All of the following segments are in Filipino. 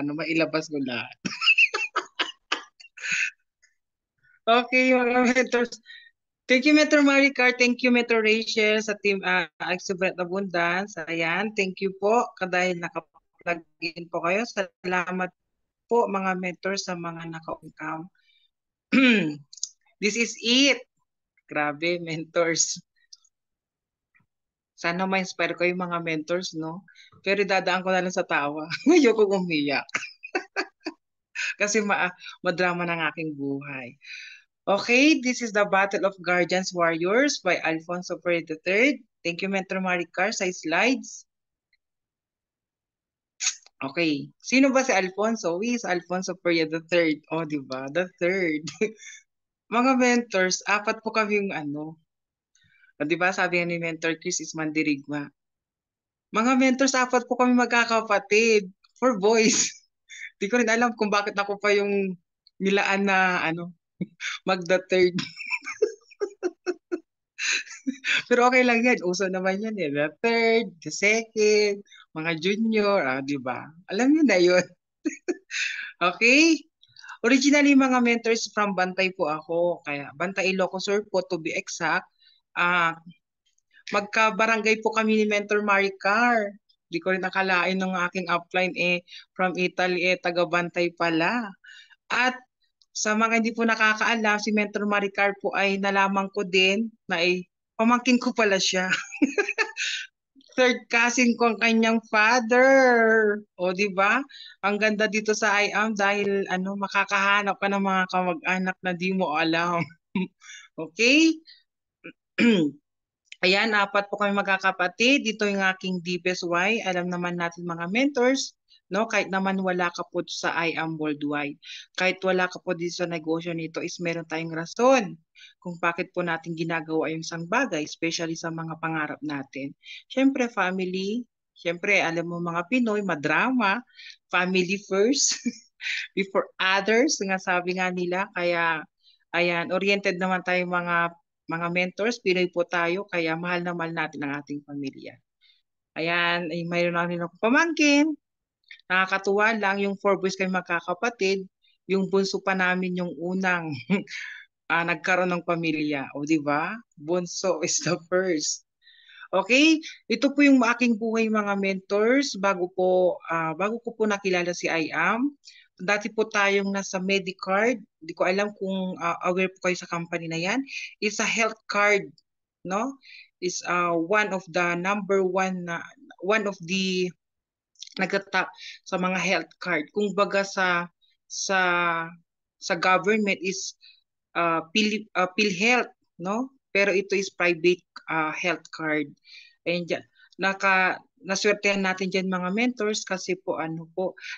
mailabas ko lahat. Okay, mga mentors. Thank you, Metro Maricar. Thank you, Metro Rachel, sa team Exuberant Abundance. Ayan, thank you po dahil naka-plug in po kayo. Salamat po, mga mentors, sa mga naka-on-cam. This is it. Grabe, mentors. Sana ma-inspire ko yung mga mentors, no? Pero dadaan ko na lang sa tawa. Ayoko umiyak. Kasi madrama ng aking buhay. Okay, this is the Battle of Guardians Warriors by Alfonso Perez III. Thank you, Mentor Maricar, sa slides. Okay, sino ba si Alfonso? Who is Alfonso Perez III? Oh, di ba? The third. Mga mentors, apat po kami yung di ba sabi ni Mentor Chris is Mandirigma. Mga mentors, apat po kami magkakapatid. For boys. Di ko rin alam kung bakit ako pa yung nilaan na mag-the third. Pero okay lang yan. Uso naman yan eh. The third, the second, mga junior, di ba? Alam niyo na yun. Okay? Originally, mga mentors from Bantay po ako. Kaya Bantay Ilocos po to be exact. Magka-barangay po kami ni Mentor Maricar. Di ko rin nakalain ng aking upline from Italy taga Bantay pala. At sa mga hindi po nakakaalam, si Mentor Maricar po ay nalaman ko din na pamangkin ko pala siya. Third cousin ko ang kanyang father. O, di ba? Ang ganda dito sa IAM dahil makakahanap ka ng mga kamag-anak na di mo alam. Okay? Ayan, apat po kami magkakapatid. Dito yung aking deepest why. Alam naman natin mga mentors, no? Kahit naman wala ka po sa IAM worldwide. Kahit wala ka po dito sa negosyo nito is meron tayong rason kung bakit po natin ginagawa yung isang bagay, especially sa mga pangarap natin. Siyempre, family. Siyempre, alam mo mga Pinoy, madrama. Family first before others. Nga sabi nga nila. Kaya, ayan, oriented naman tayo mga mentors, Pinoy po tayo, kaya mahal na mahal natin ang ating pamilya. Ayan, mayroon namin akong pamangkin. Nakakatuwa lang, yung 4 boys kami magkakapatid, yung bunso pa namin yung unang nagkaroon ng pamilya. O di ba? Bunso is the first. Okay, ito po yung aking buhay mga mentors bago ko po nakilala si IAM. Dati po tayong nasa Medicard, hindi ko alam kung aware po kayo sa company na yan. It's a health card, no? Is one of the number one of the nagtatap sa mga health card. Kung baga sa sa government is PhilHealth, no? Pero ito is private health card. And dyan, naswertehan natin dyan mga mentors kasi po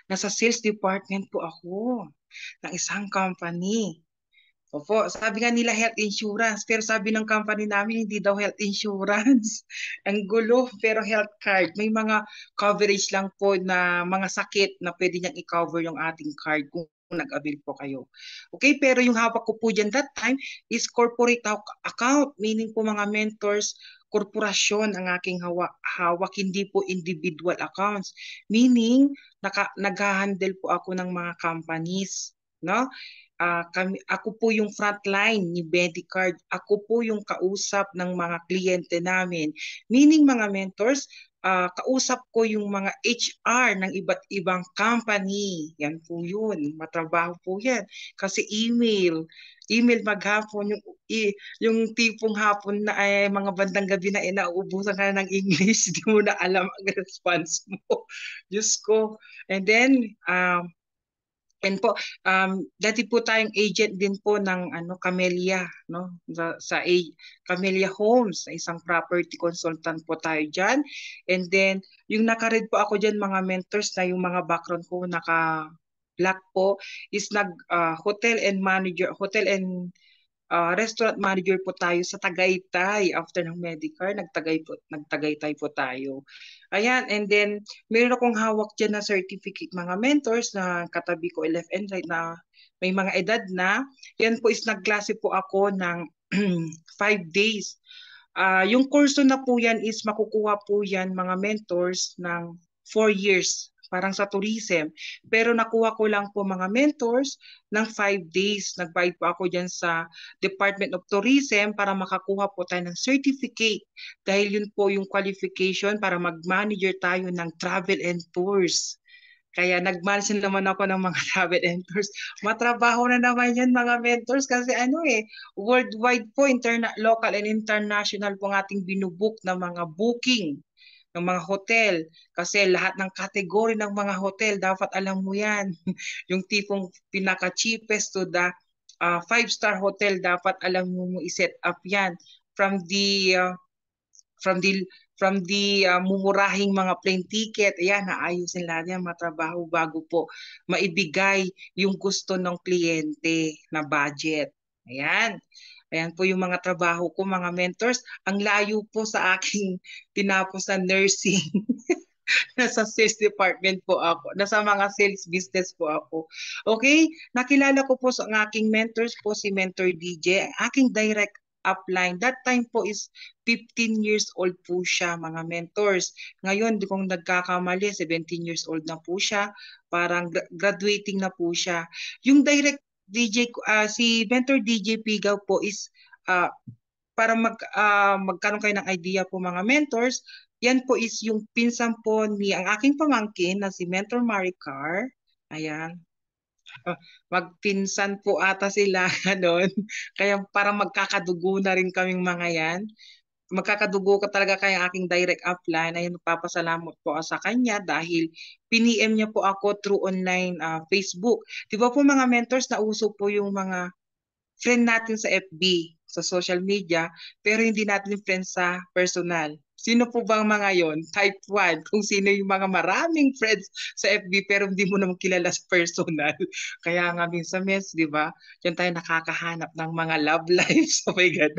nasa sales department po ako ng isang company. Opo, sabi nga nila health insurance, pero sabi ng company namin hindi daw health insurance. Ang gulo, pero health card. May mga coverage lang po na mga sakit na pwede niyang i-cover yung ating card kung nag-avail po kayo. Okay, pero yung hawak ko po dyan that time is corporate account, meaning po mga mentors, korporasyon ang aking hawak, hindi po individual accounts. Meaning, nag-handle po ako ng mga companies, no? Ako po yung frontline ni Medicard. Ako po yung kausap ng mga kliyente namin. Meaning mga mentors, kausap ko yung mga HR ng iba't ibang company. Yan po yun. Matrabaho po yan. Kasi email maghapon, yung tipong hapon na mga bandang gabi na nauubusan ka na ng English, di mo na alam ang response mo. Diyos ko. And then, dati po tayong agent din po ng Camellia, no? Camellia Homes, isang property consultant po tayo diyan. And then yung naka-read po ako diyan mga mentors na yung mga background ko naka-black po is hotel and restaurant manager po tayo sa Tagaytay. After ng Medicare, nagtagaytay po tayo. Ayan, and then meron akong hawak dyan na certificate mga mentors na katabi ko left and right na may mga edad na. Yan po is nagklase po ako ng 5 days. Yung kurso na po yan is makukuha po yan mga mentors ng 4 years. parang sa tourism. Pero nakuha ko lang po mga mentors ng 5 days. Nagbayad po ako dyan sa Department of Tourism para makakuha po tayo ng certificate. Dahil yun po yung qualification para mag-manager tayo ng travel and tours. Kaya nag-manage naman ako ng mga travel and tours. Matrabaho na naman yan mga mentors kasi worldwide po, local and international po ng ating binubook na mga booking ng mga hotel. Kasi lahat ng kategory ng mga hotel, dapat alam mo yan. Yung tipong pinaka-cheapest to the 5-star hotel, dapat alam mo i-set up yan. From the uh, from the mumurahing mga plane ticket, ayan, naayusin lahat yan, matrabaho bago po maibigay yung gusto ng kliyente na budget. Ayan. Ayan po yung mga trabaho ko, mga mentors. Ang layo po sa aking tinapos na nursing. Nasa sales department po ako. Nasa mga sales business po ako. Okay? Nakilala ko po sa aking mentors po si Mentor DJ, aking direct upline. That time po is 15 years old po siya, mga mentors. Ngayon, di kong nagkakamali, 17 years old na po siya. Parang graduating na po siya. Yung direct DJ, si Mentor DJ Pigaw po is para magkaroon kayo ng idea po mga mentors, yan po is yung pinsan po ni ang aking pamangkin na si Mentor Maricar. Ayan. Magpinsan po ata sila ganun. Kaya para magkakadugo na rin kaming mga yan. Magkakadugo ka talaga kay aking direct upline. Ayun, nagpapasalamat po ako sa kanya dahil piniem niya po ako through online Facebook. Di ba po mga mentors, nauso po yung mga friend natin sa FB, sa social media, pero hindi natin friends sa personal. Sino po ba ang mga yon? Type 1, kung sino yung mga maraming friends sa FB pero hindi mo naman kilala sa personal. Kaya nga minsan, mes, di ba? Diyan tayo nakakahanap ng mga love lives. Oh my God.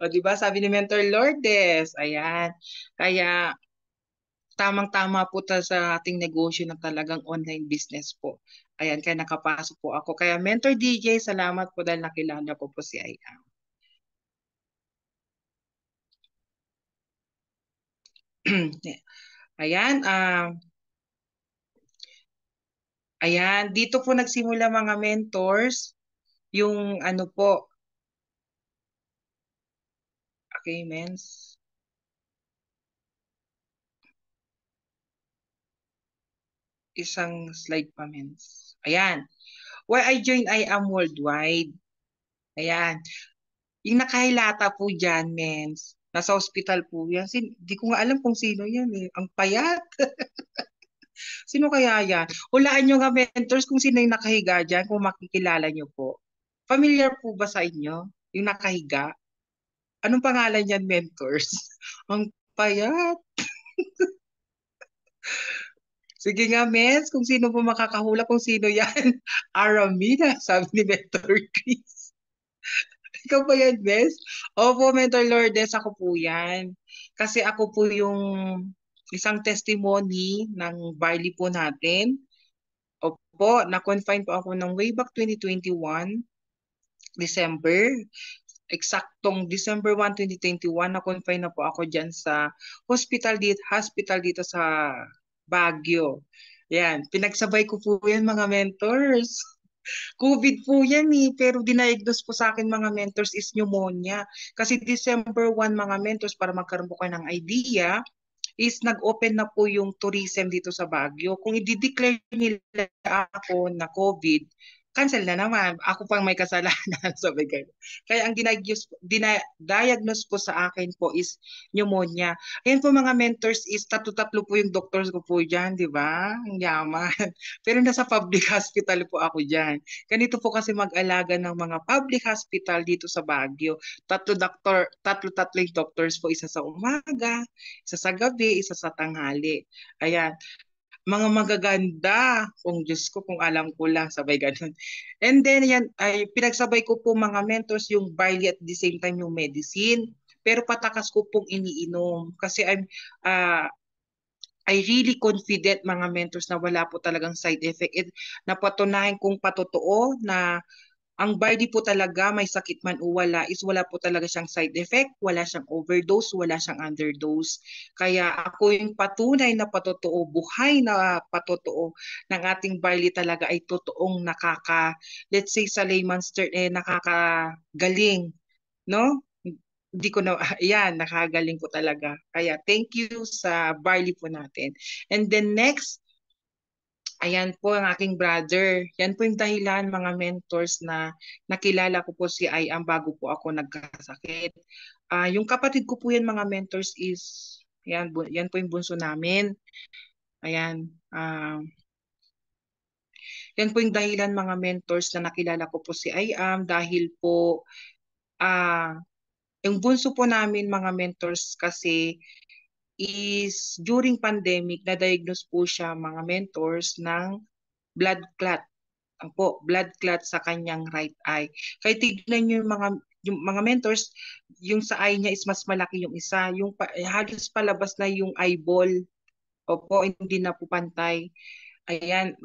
O di ba? Sabi ni Mentor Lourdes, ayan. Kaya tamang-tama po sa ating negosyo na talagang online business po. Ayan, kaya nakapasok po ako. Kaya Mentor DJ, salamat po dahil nakilala ko po si Aya. Ayan, ayan, dito po nagsimula mga mentors, yung ano po, okay, mens, isang slide pa, mens. Ayan, why I joined I am worldwide. Ayan, yung nakahilata po dyan, mens, nasa hospital po yan. Di ko nga alam kung sino yan eh. Ang payat. Sino kaya yan? Hulaan nyo nga mentors kung sino yung nakahiga dyan, kung makikilala nyo po. Familiar po ba sa inyo? Yung nakahiga? Anong pangalan niyan, mentors? Ang payat. Sige nga, Mens, kung sino po makakahula, kung sino yan. Aramina, sabi ni Mentor Chris. Ikaw ba yan, Mens? Opo, Mentor Lourdes, ako po yan. Kasi ako po yung isang testimony ng barley po natin. Opo, na-confine po ako ng way back 2021, December. Eksaktong December 1, 2021, na-confine na po ako dyan sa hospital dito sa Baguio. Yan, pinagsabay ko po yan mga mentors. COVID po yan eh, pero diniagnose po sa akin mga mentors is pneumonia. Kasi December 1 mga mentors, para magkaroon po kayo ng idea, is nag-open na po yung tourism dito sa Baguio. Kung i-declare nila ako na COVID, cancel na naman. Ako pang may kasalanan. Sabi ganun. Kaya ang diagnose po sa akin po is pneumonia. Ayan po mga mentors is tatlo-tatlo po yung doctors ko po dyan, di ba? Ang yaman. Pero nasa public hospital po ako dyan. Ganito po kasi mag-alaga ng mga public hospital dito sa Baguio. Tatlo-tatlo yung doctors po, isa sa umaga, isa sa gabi, isa sa tanghali. Ayan. Mga magaganda, kung Diyos ko, kung alam ko lang, sabay ganun. And then yan, ay pinagsabay ko po mga mentors yung barley at the same time yung medicine. Pero patakas ko pong iniinom kasi I really confident mga mentors na wala po talagang side effect. Napatunayan kong patotoo na Ang barley po talaga, may sakit man o wala, is wala po talaga siyang side effect, wala siyang overdose, wala siyang underdose. Kaya ako yung patunay na patotoo, buhay na patotoo ng ating barley talaga ay totoong let's say sa layman's term, nakakagaling, no? Hindi ko na, yan, nakagaling po talaga. Kaya thank you sa barley po natin. And then next, ayan po ang aking brother. Yan po yung dahilan mga mentors na nakilala ko po si Ayam bago po ako nagkasakit. Yung kapatid ko po yan mga mentors is, yan po yung bunso namin. Ayan. Yan po yung dahilan mga mentors na nakilala ko po si Ayam dahil po ah yung bunso po namin mga mentors kasi is during pandemic na-diagnose po siya mga mentors ng blood clot. Blood clot sa kanyang right eye. Kaya tignan niyo yung mga mentors, yung sa eye niya is mas malaki yung isa, halos palabas na yung eyeball. Opo, hindi na po pantay. Ayan,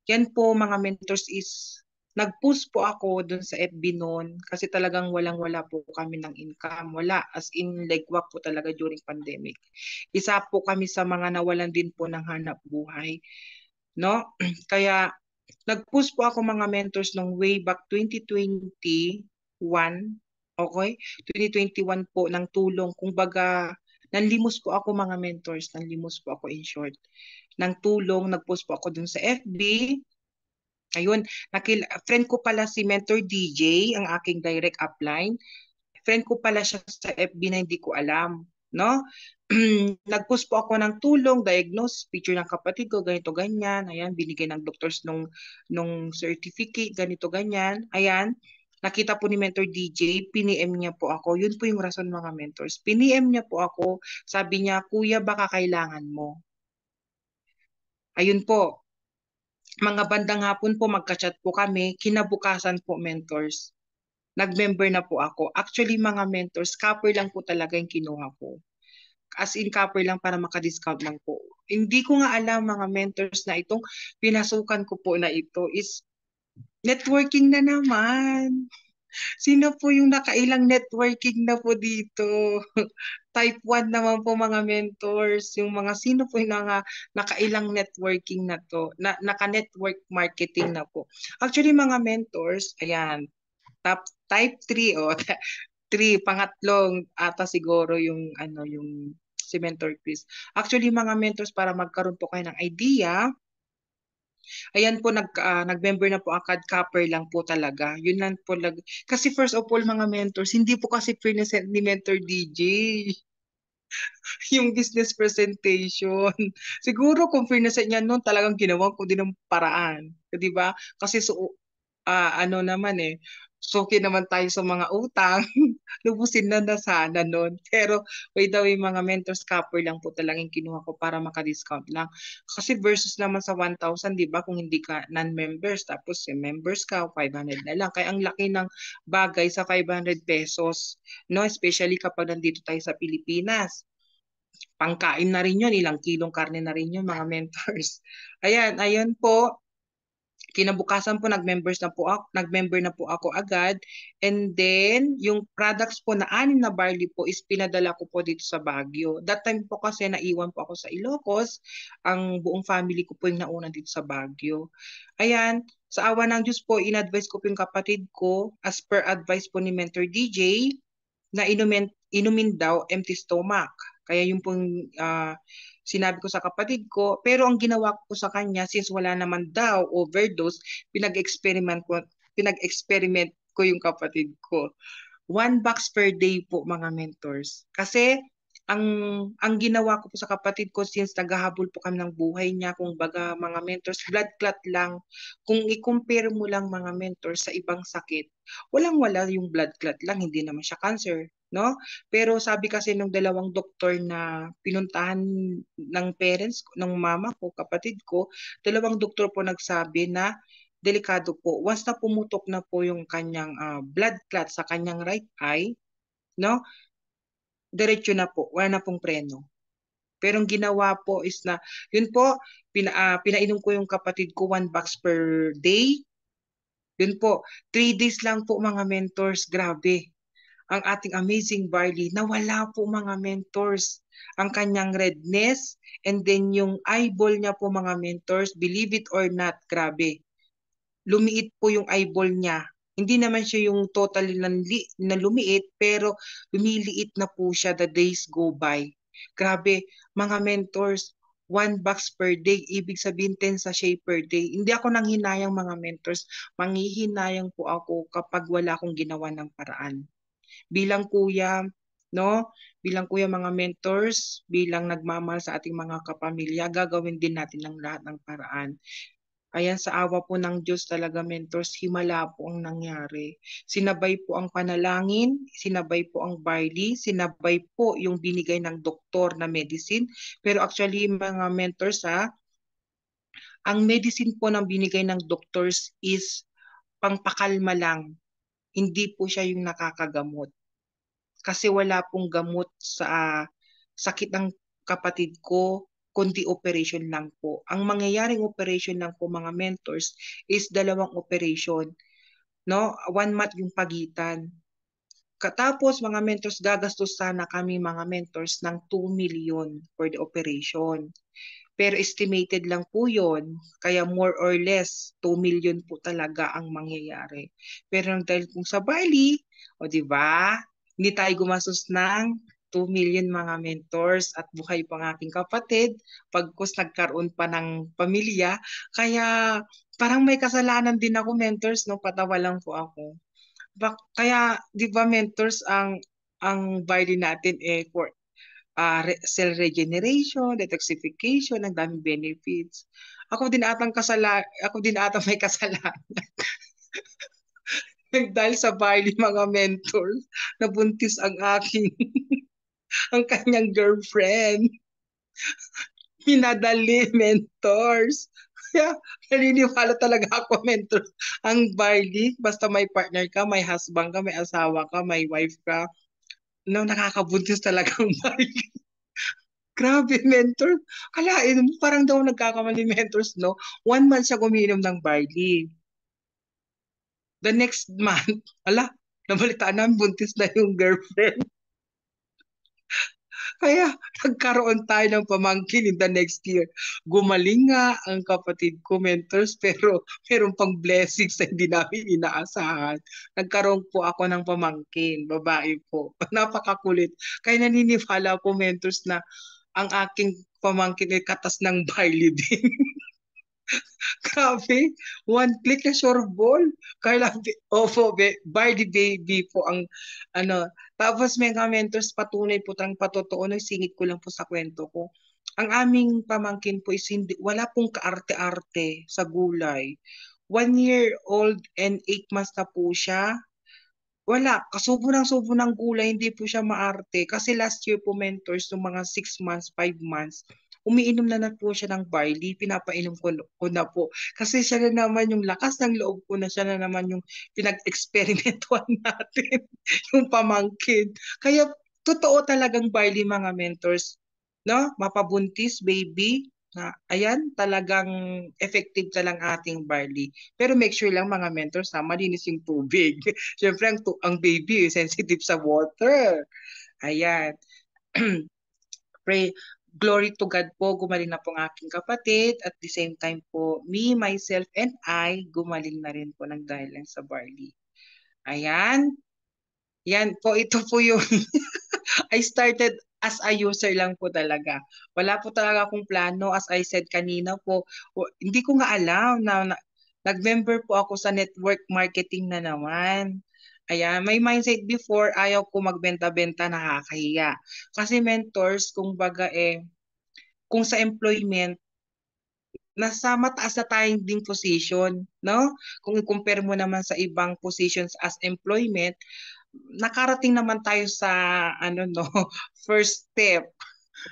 yan po mga mentors is nag-post po ako dun sa FB noon kasi talagang walang-wala po kami ng income. Wala, as in legwak po talaga during pandemic. Isa po kami sa mga nawalan din po ng hanap buhay, no? Kaya nag-post po ako mga mentors nung way back 2021, okay? 2021 po ng tulong. Kumbaga, nanlimos po ako mga mentors, nanlimos po ako in short. Ng tulong, nag-post po ako dun sa FB. Ayun, friend ko pala si Mentor DJ, ang aking direct upline. Friend ko pala siya sa FB na hindi ko alam, no? Nag-post po ako ng tulong, diagnose, picture ng kapatid ko, ganito ganyan. Ayan, binigay ng doctors nung certificate, ganito ganyan. Ayan, nakita po ni Mentor DJ, piniem niya po ako. Yun po yung rason mga mentors. Piniem niya po ako, sabi niya, "Kuya, baka kailangan mo." Ayun po, mga bandang hapon po magka-chat po kami, kinabukasan po mentors. Nag-member na po ako. Actually mga mentors, copper lang po talaga yung kinuha ko. As in copper lang para maka-discount lang po. Hindi ko nga alam mga mentors na itong pinasukan ko po na ito is networking na naman. Sino po yung nakailang networking na po dito? Type 1 naman po mga mentors. Yung mga sino po yung nakailang networking na to, naka-network marketing na po. Actually mga mentors, ayan, type 3 o 3, pangatlong ata siguro yung yung si Mentor Chris. Actually mga mentors para magkaroon po kayo ng idea, ayan po nag-member na po agad, copper lang po talaga. Yun lang po kasi first of all mga mentors, hindi po kasi present ni Mentor DJ yung business presentation. Siguro kung fairness niya noon talagang ginawa ko din ng paraan, 'di ba? Kasi ano naman suki naman tayo sa mga utang. Lubusin na na sana nun. Pero by the way, mga mentors copper lang po talagang kinuha ko para maka-discount lang. Kasi versus naman sa 1,000, di ba, kung hindi ka non-members, tapos members ka, 500 na lang. Kaya ang laki ng bagay sa 500 pesos, no? Especially kapag nandito tayo sa Pilipinas. Pangkain na rin yun, ilang kilong karne na rin yun, mga mentors. Ayan, ayun po, kinabukasan po nag-member na po ako agad. And then yung products po na 6 na barley po is pinadala ko po dito sa Baguio. That time po kasi naiwan po ako sa Ilocos. Ang buong family ko po yung nauna dito sa Baguio. Ayan, sa awa ng Diyos po, in-advise ko po yung kapatid ko as per advice po ni Mentor DJ na inumin daw empty stomach. Kaya yung pong sinabi ko sa kapatid ko, pero ang ginawa ko sa kanya, since wala naman daw overdose, pinag-experiment ko yung kapatid ko. 1 box per day po mga mentors. Kasi ang ginawa ko po sa kapatid ko since naghahabol po kami ng buhay niya, kung baga mga mentors, blood clot lang. Kung i-compare mo lang mga mentors sa ibang sakit, walang-wala yung blood clot lang, hindi naman siya cancer, no? Pero sabi kasi nung dalawang doktor na pinuntahan ng parents ko, ng mama ko, kapatid ko, dalawang doktor po nagsabi na delikado po. Once na pumutok na po yung kanyang blood clot sa kanyang right eye, no? Diretso na po, wala na pong preno. Pero ang ginawa po is na, yun po, pinainom ko yung kapatid ko 1 box per day. Yun po, 3 days lang po mga mentors, grabe. Ang ating amazing barley, nawala po mga mentors. Ang kanyang redness, and then yung eyeball niya po mga mentors, believe it or not, grabe. Lumiit po yung eyeball niya. Hindi naman siya yung totally na lumiit, pero lumiliit na po siya the days go by. Grabe, mga mentors, 1 box per day, ibig sabihin 10 sachet per day. Hindi ako nanghinayang mga mentors, manghihinayang po ako kapag wala akong ginawa ng paraan. Bilang kuya, no? Bilang kuya mga mentors, bilang nagmamahal sa ating mga kapamilya, gagawin din natin ang lahat ng paraan. Ayan, sa awa po ng Diyos talaga, mentors, himala po ang nangyari. Sinabay po ang panalangin, sinabay po ang barley, sinabay po yung binigay ng doktor na medicine. Pero actually, mga mentors, ang medicine po ng binigay ng doctors is pangpakalma lang. Hindi po siya yung nakakagamot. Kasi wala pong gamot sa sakit ng kapatid ko, kundi operation lang po. Ang mangyayaring operation lang po mga mentors is 2 operation, no? 1 month yung pagitan. Katapos mga mentors, gagastos sana kami mga mentors ng 2 million for the operation. Pero estimated lang po yun, kaya more or less 2 million po talaga ang mangyayari. Pero dahil kung sa Bali, o di ba, hindi tayo gumastos ng 2 million mga mentors at buhay pa ng aking kapatid pagkos nagkaroon pa ng pamilya. Kaya parang may kasalanan din ako mentors, no? Patawa lang po ako. Kaya di ba mentors, ang Bali natin for cell regeneration, detoxification, ang daming benefits. Ako din atang may kasalanan. Dahil sa barley mga mentors, nabuntis ang ang kanyang girlfriend. Pinadali, mentors. Kaya naniniwala talaga ako, mentors. Ang barley, basta may partner ka, may husband ka, may asawa ka, may wife ka, no, nakakabuntis talaga ang barley. Grabe, mentor. Kalain mo, parang daw nagkakamali mentors, no? 1 month siya guminom ng barley. The next month, nabalitaan namin, buntis na yung girlfriend. Kaya nagkaroon tayo ng pamangkin in the next year. Gumaling nga ang kapatid ko, mentors, pero meron pang blessings na hindi namin inaasahan. Nagkaroon po ako ng pamangkin, babae po. Napakakulit. Kaya naniniwala po, mentors, na ang aking pamangkin ay katas ng barley din. Grabe, 1 click na sure ball. Kaya opo, Bardi baby po ang ano. Tapos may mga mentors, patunay po tang patotoo, no, singit ko lang po sa kwento ko. Ang aming pamangkin po is wala pong kaarte-arte sa gulay. 1 year old and 8 months na po siya. Wala, kasubo ng subo ng gulay, hindi po siya maarte. Kasi last year po mentors, nung mga 6 months, 5 months, umiinom na po siya ng barley, pinapainom ko na po. Kasi siya na naman yung lakas ng loob ko na siya na naman yung pinag-experimentuhan natin, yung pamangkin. Kaya totoo talagang barley mga mentors, no? Mapabuntis, baby, na ayan, talagang effective talang ating barley. Pero make sure lang mga mentors na malinis yung tubig. Siyempre, ang baby sensitive sa water. Ayan. Pray, glory to God po, gumaling na po ang aking kapatid. At the same time po, me, myself, and I, gumaling na rin po ng dahil lang sa barley. Ayan. Yan po, ito po yung I started as a user lang po talaga. Wala po talaga akong plano. As I said kanina po, hindi ko nga alam na nag-member po ako sa network marketing na naman. Ayan, may mindset before, ayaw ko magbenta-benta, nakakahiya. Kasi mentors, kung baga kung sa employment, nasa mataas na tayong ding position, no? Kung i-compare mo naman sa ibang positions as employment, nakarating naman tayo sa no, first step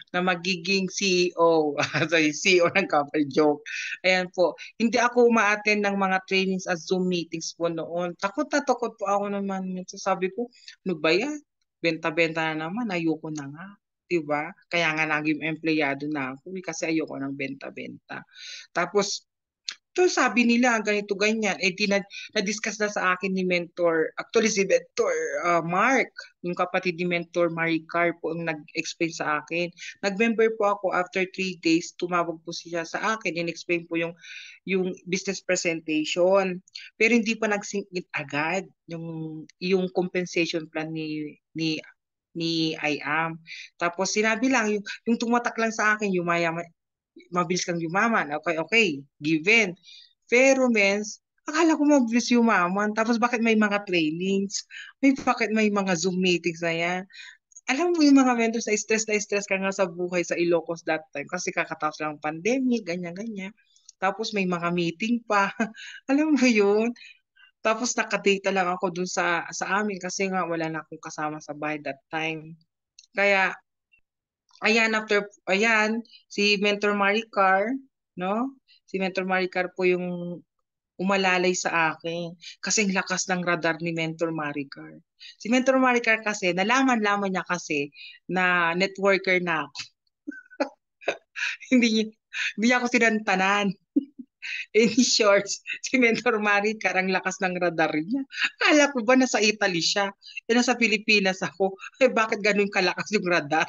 na magiging CEO. Sorry, CEO ng company, joke. Ayan po. Hindi ako uma-attend ng mga trainings at Zoom meetings po noon. Takot na takot po ako naman. Minsan sabi ko, ano ba yan? Benta-benta na naman, ayoko na nga. Diba? Kaya nga naging empleyado na ako kasi ayoko ng benta-benta. Tapos to sabi nila ganito ganyan, eh di na-discuss na sa akin ni mentor, actually si mentor Mark, yung kapatid ni mentor Maricar po ang nag-explain sa akin. Nag-member po ako after 3 days, tumawag po siya sa akin, in-explain po yung business presentation. Pero hindi pa nag-sync agad yung compensation plan ni IAM. Tapos sinabi lang, yung tumatak lang sa akin, yung mabilis kang yumaman. Okay, okay, given. Pero mens, akala ko mabilis yumaman. Tapos bakit may mga trainings? Bakit may mga Zoom meetings na yan? Alam mo yung mga mentors na stress ka nga sa buhay sa Ilocos that time kasi kakatapos lang ng pandemic, ganyan-ganyan. Tapos may mga meeting pa. Alam mo yun? Tapos nakadata lang ako dun sa amin kasi nga wala na akong kasama sa bahay that time. Kaya ayan, si Mentor Maricar, no? Si Mentor Maricar po yung umalalay sa akin. Kasi ang lakas ng radar ni Mentor Maricar. Si Mentor Maricar kasi, nalaman-laman niya kasi na networker na ako. Hindi niya, hindi niya ako sinantanan. In short, si Mentor Maricar, ang lakas ng radar niya. Akala ko ba nasa Italy siya? Eh, nasa Pilipinas ako. Eh, bakit ganun kalakas yung radar?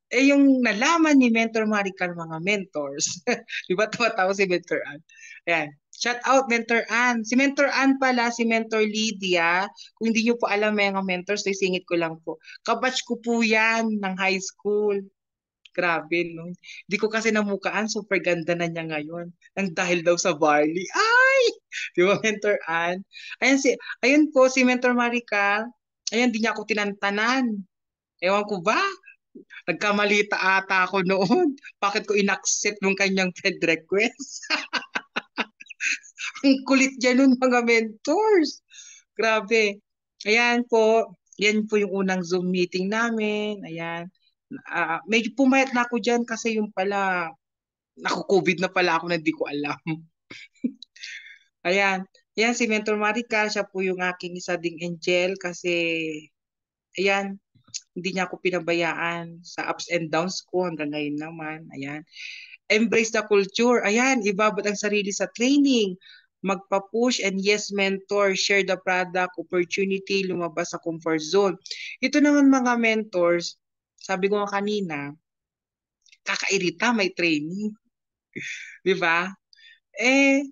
Eh, yung nalaman ni Mentor Maricar mga mentors, di ba tumatawa si Mentor Ann? Ayan. Shout out, Mentor Ann. Si Mentor Ann pala, si Mentor Lydia. Kung hindi niyo po alam mga mentors, singit ko lang po. Kabatch ko po yan ng high school. Grabe, no? Hindi ko kasi namukaan, super ganda na niya ngayon. Nang dahil daw sa barley. Ay! Di ba, Mentor Ann? Ayun po, si Mentor Maricar. Ayan, di niya ako tinantanan. Ewan ko ba? Nagkamalita ata ako noon. Bakit ko inaccept yung kanyang friend request? Ang kulit dyan nun mga mentors. Grabe. Ayan po. Yan po yung unang Zoom meeting namin. Ayan. Medyo pumayat na ako dyan kasi yung pala, naku-COVID na pala ako na di ko alam. Ayan. Ayan si Mentor Marica. Siya po yung aking isa ding angel kasi, ayan, hindi niya ako pinabayaan sa ups and downs ko hanggang ngayon naman. Ayan. Embrace the culture. Ayan, ibabot ang sarili sa training. Magpa-push and yes, mentor, share the product, opportunity, lumabas sa comfort zone. Ito naman mga mentors, sabi ko nga kanina, kakairita, may training. Di ba? Eh,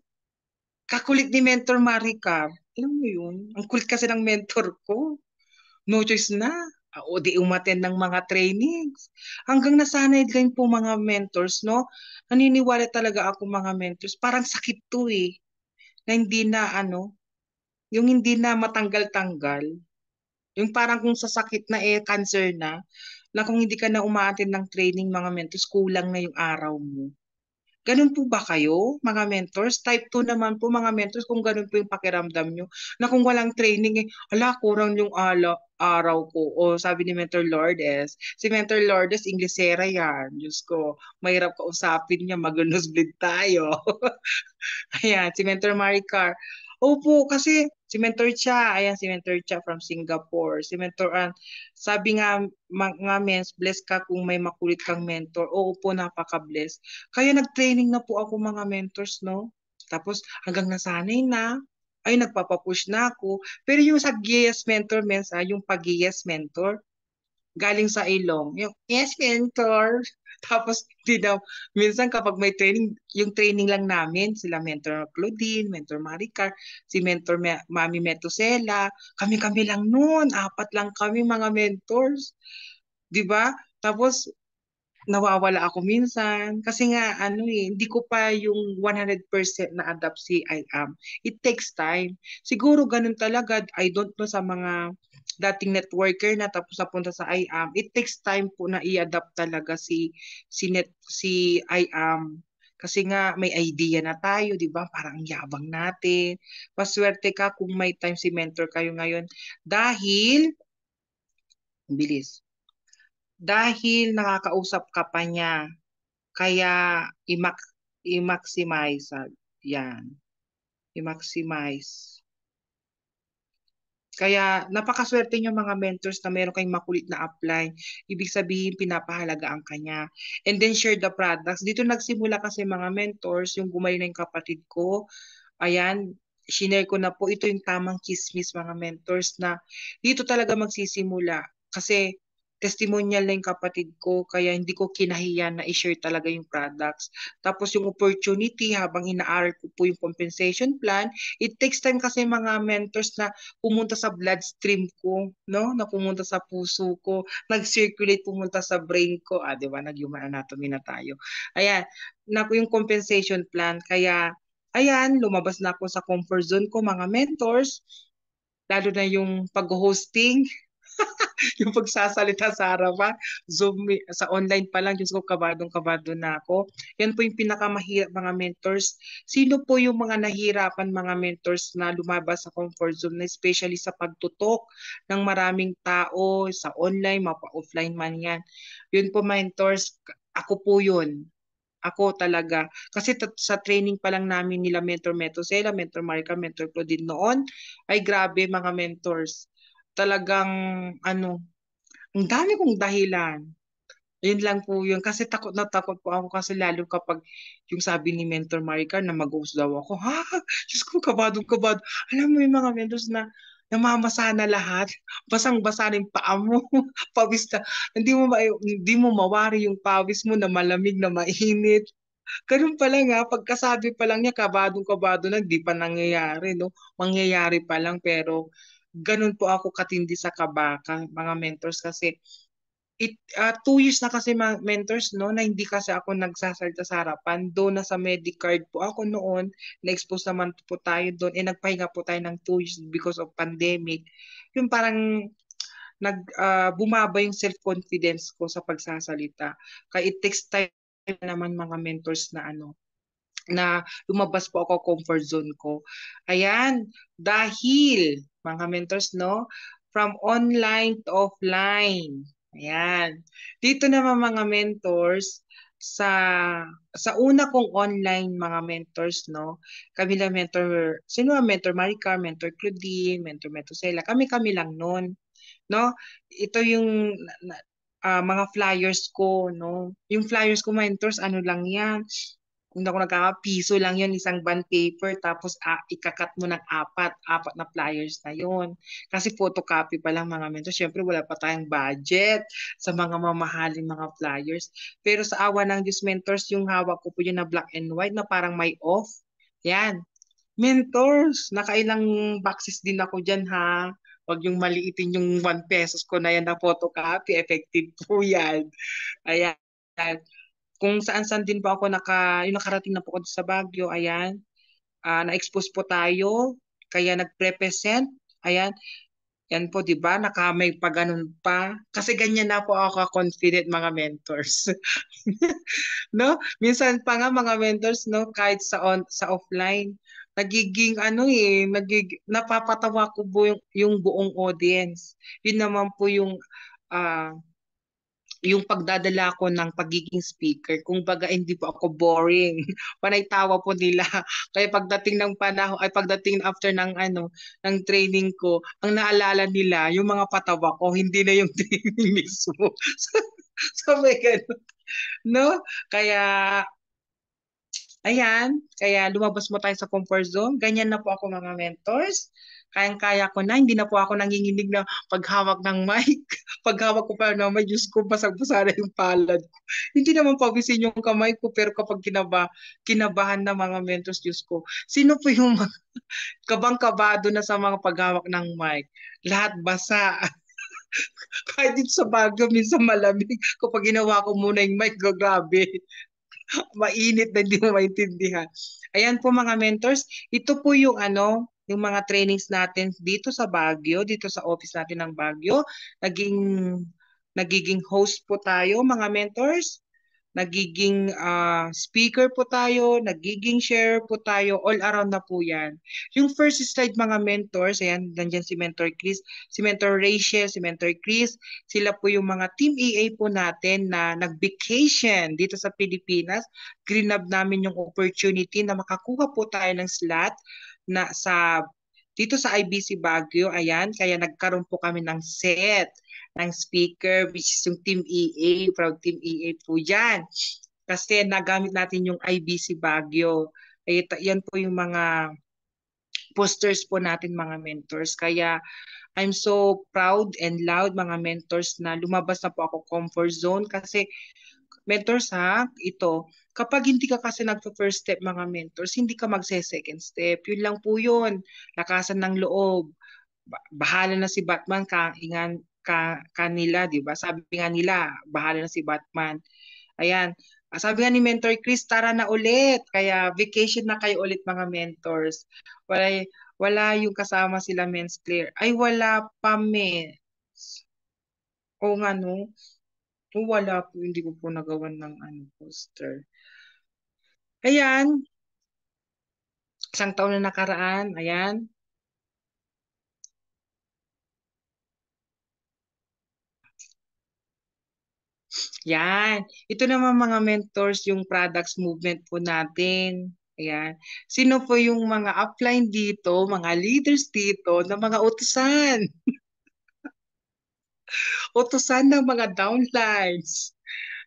kakulit ni Mentor Maricar. Alam mo yun? Ang kulit kasi ng mentor ko. No choice na. O di umaten ng mga trainings. Hanggang nasanay din po mga mentors, no? Naniniwala talaga ako mga mentors. Parang sakit to eh. Na hindi na yung hindi na matanggal-tanggal. Yung parang kung sa sakit na cancer na kung hindi ka na umaattend ng training mga mentors, kulang na yung araw mo. Ganun po ba kayo, mga mentors? Type 2 naman po, mga mentors, kung ganun po yung pakiramdam nyo, na kung walang training, kurang yung araw ko. O sabi ni Mentor Lourdes, si Mentor Lourdes, Inglesera yan. Diyos ko, mahirap kausapin niya, mag-nosebleed tayo. Ayan, si Mentor Maricar. Opo, kasi si Mentor Cha, ayan si Mentor Cha from Singapore. Si Mentor An, sabi nga, mga mens, bless ka kung may makulit kang mentor. Oo po, napaka-bless. Kaya nag-training na po ako mga mentors, no? Tapos hanggang nasanay na, ay nagpapapush na ako. Pero yung sa GS mentor, mens, yung pag-GS mentor, galing sa ilong. Yung, yes, mentor. Tapos, di daw, minsan kapag may training, yung training lang namin, sila Mentor Claudine, Mentor Maricar, si Mentor Mami Metosela, kami-kami lang noon, 4 lang kami mga mentors. Di ba? Tapos, nawawala ako minsan. Kasi nga, hindi ko pa yung 100% na-adapt si I am. It takes time. Siguro ganun talaga, I don't know sa mga dating networker na tapos napunta sa I am. It takes time po na i-adapt talaga si I am. Kasi nga may idea na tayo, 'di ba? Parang ang yabang natin. Paswerte ka kung may time si mentor kayo ngayon dahil bilis. Dahil nakakausap ka pa niya. Kaya i-maximize yan. I-maximize. Kaya napakaswerte niyo mga mentors na meron kayong makulit na apply. Ibig sabihin, pinapahalagaan ka niya. And then share the products. Dito nagsimula kasi mga mentors, yung gumaling na yung kapatid ko. Ayan, shinare ko na po. Ito yung tamang chismis mga mentors na dito talaga magsisimula. Kasi testimonial na yung kapatid ko, kaya hindi ko kinahiya na i-share talaga yung products. Tapos yung opportunity, habang inaaral ko po yung compensation plan, it takes time kasi mga mentors na pumunta sa bloodstream ko, no? Na pumunta sa puso ko, nag-circulate, pumunta sa brain ko. Ah, di ba? Nag-human anatomy na tayo. Ayan, na yung compensation plan. Kaya, ayan, lumabas na ako sa comfort zone ko, mga mentors, lalo na yung pag-hosting, yung pagsasalita sa harapan, Zoom, sa online pa lang, Diyos ko, kabadong-kabado na ako. Yan po yung pinakamahirap mga mentors. Sino po yung mga nahirapan mga mentors na lumabas sa comfort zone, na especially sa pagtutok ng maraming tao, sa online, mapa-offline man yan. Yun po mentors, ako po yun. Ako talaga. Kasi sa training pa lang namin nila Mentor Metosela, Mentor Marica, Mentor Claudine noon, ay grabe mga mentors. Talagang ano, ang dami kong dahilan. Yun lang po yun. Kasi takot na takot po ako kasi lalo kapag yung sabi ni Mentor Maricar na mag-host daw ako. Ha? Diyos ko, kabado, kabado. Alam mo yung mga mentors na namamasa na lahat. Basang-basa na yung paa mo. Pawis na. Hindi mo mawari yung pawis mo na malamig na mainit. Ganun pa lang ha, pagkasabi pa lang niya, kabadong-kabado na, di pa nangyayari, no? Mangyayari pa lang, pero ganun po ako katindi sa kabaka, mga mentors, kasi 2 years na kasi mga mentors, no, na hindi kasi ako nagsasalita sa harapan. Doon na sa Medicard po ako noon, na-expose naman po tayo doon, nagpahinga po tayo ng 2 years because of pandemic. Yung parang bumaba yung self-confidence ko sa pagsasalita. Kaya it takes time naman mga mentors na na lumabas po ako comfort zone ko. Ayan, dahil mga mentors, no, from online to offline. Ayan. Dito naman mga mentors, sa una kong online mga mentors, no, kami lang mentor, sino ang mentor Maricar, mentor Claudine, mentor Metosela, kami-kami lang noon, no? Ito yung mga flyers ko, no? Yung flyers ko, mentors, ano lang yan, kung ako nagkakapiso lang yun, isang bond paper, tapos ikakat mo ng apat na flyers na yun. Kasi photocopy pa lang mga mentors, syempre wala pa tayong budget sa mga mamahaling mga flyers. Pero sa awa ng Diyos mentors, yung hawak ko po yun na black and white na parang may off. Yan. Mentors, nakailang boxes din ako dyan ha. Huwag yung maliitin yung 1 pesos ko na yan na photocopy. Effective po yan. Ayan. Kung saan-saan din po ako yung nakarating na po ako sa Baguio, ayan. Na-expose po tayo, kaya nag-represent. Ayan. Yan po, di ba? Nakamay pa ganun pa. Kasi ganyan na po ako confident mga mentors. No? Minsan pa nga mga mentors, no, kahit sa offline, nagiging napapatawa ko po yung buong audience. Yun naman po ah, yung pagdadala ko ng pagiging speaker. Kung baga hindi po ako boring. Panay tawa po nila. Kaya pagdating ng panahon, ay pagdating after ng training ko, ang naalala nila yung mga patawa ko, hindi na yung training mismo. So may ganun, no? Kaya ayan, kaya lumabas mo tayo sa comfort zone. Ganyan na po ako mga mentors. Kayang-kaya ko na, hindi na po ako nanginginig na paghawak ng mic. Paghawak ko pa ng mic, Diyos ko, basag-basa na yung palad ko. Hindi naman pawisin yung kamay ko, pero kapag kinabahan na mga mentors, Diyos ko, sino po yung kabang-kabado na sa mga paghawak ng mic? Lahat basa. Kahit dito sa Baguio, minsan malamig. Kapag ginawa ko muna yung mic, grabe. Mainit na hindi mo maintindihan. Ayan po mga mentors, ito po yung mga trainings natin dito sa Baguio, dito sa office natin ng Baguio. Nagiging host po tayo mga mentors. Nagiging speaker po tayo, nagiging share po tayo, all around na po yan. Yung first slide mga mentors, ayan, nandyan si Mentor Chris, si Mentor Rachel, si Mentor Chris, sila po yung mga team EA po natin na nag-vacation dito sa Pilipinas. Grinab namin yung opportunity na makakuha po tayo ng slot na sa dito sa IBC Baguio, ayan, kaya nagkaroon po kami ng set ng speaker, which is yung Team EA, Proud Team EA po yan. Kasi nagamit natin yung IBC Baguio. Yan po yung mga posters po natin mga mentors. Kaya I'm so proud and loud mga mentors na lumabas na po ako comfort zone kasi mentors ha, ito, kapag hindi ka kasi nagpo-first step mga mentors, hindi ka magse-second step. Yun lang po yun. Lakasan ng loob. Bahala na si Batman kanila, di ba? Sabi nga nila, bahala na si Batman. Ayan. Sabi nga ni Mentor Chris, tara na ulit. Kaya vacation na kayo ulit mga mentors. Wala, wala yung kasama sila Men's Clear. Ay, wala pa, men. O nga, no? Wala po, hindi ko po nagawan ng poster. Ayan, isang taon na nakaraan, ayan. Yan. Ito naman mga mentors, yung products movement po natin. Ayan. Sino po yung mga upline dito, mga leaders dito, na mga utusan? Utusan ng mga downlines.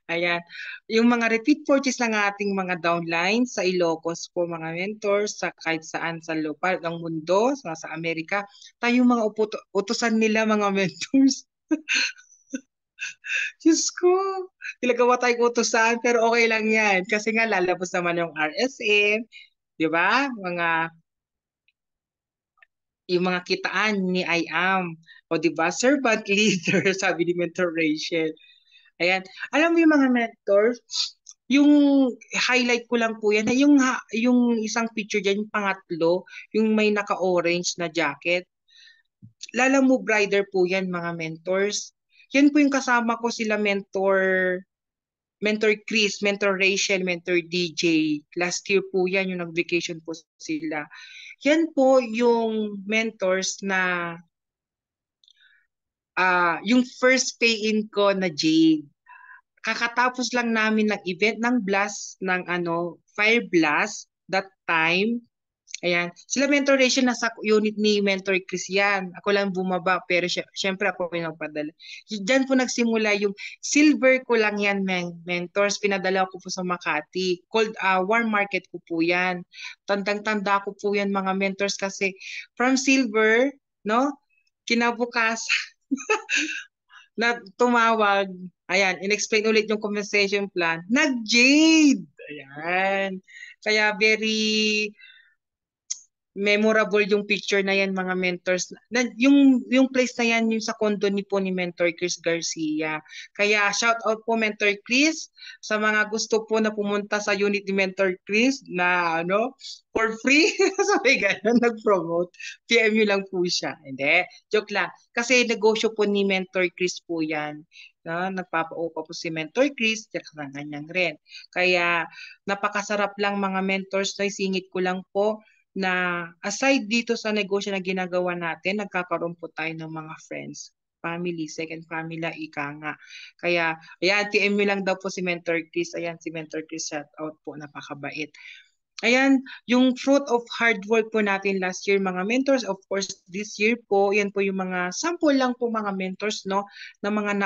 Ayan. Yung mga repeat purchase ng ating mga downlines sa Ilocos po, mga mentors, sa kahit saan sa lupa ng mundo, sa Amerika, tayo mga utusan nila, mga mentors. Diyos ko, tilagawa tayong utusan, pero okay lang yan. Kasi nga lalabas naman yung RSM, di ba? Yung mga kitaan ni I am. O di ba? Servant leader, sabi ni Mentor Rachel. Ayan. Alam mo yung mga mentors, yung highlight ko lang po yan, yung isang picture dyan, yung pangatlo, yung may naka-orange na jacket. Lala mo, brider po yan, mga mentors. Yan po yung kasama ko sila Mentor Chris, Mentor Rachel, Mentor DJ. Last year po yan, yung nag-vacation po sila. Yan po yung mentors na yung first pay-in ko na Jade. Kakatapos lang namin ng event ng blast, ng Fire Blast, that time. Ayan. Sila Mentor Rachel nasa unit ni Mentor Chris yan. Ako lang bumaba pero syempre ako yung nagpadala. Diyan po nagsimula yung silver ko lang yan, mentors. Pinadala ko po sa Makati. Warm market ko po yan. Tandang-tanda ko po yan mga mentors kasi from silver, no? Kinabukas na tumawag, ayan, in-explain ulit yung compensation plan, nag-Jade. Ayan. Kaya very memorable yung picture na yan mga mentors. Yung place na yan yung sa condo ni po ni Mentor Chris Garcia. Kaya shout out po Mentor Chris sa mga gusto po na pumunta sa unit ni Mentor Chris na for free. Sabi ganun, nag-promote. PM nyo lang po siya. Hindi, joke lang. Kasi negosyo po ni Mentor Chris po yan. Nagpapaupa po si Mentor Chris, tsaka ganyan rin. Kaya napakasarap lang mga mentors na isingit ko lang po na aside dito sa negosyo na ginagawa natin, nagkakaroon po tayo ng mga friends, family, second family, ika nga. Kaya, ayan, TM nyo lang daw po si Mentor Chris. Ayan, si Mentor Chris, shout out po, napakabait. Ayan, yung fruit of hard work po natin last year, mga mentors, of course, this year po, yan po yung mga sample lang po mga mentors, no, na mga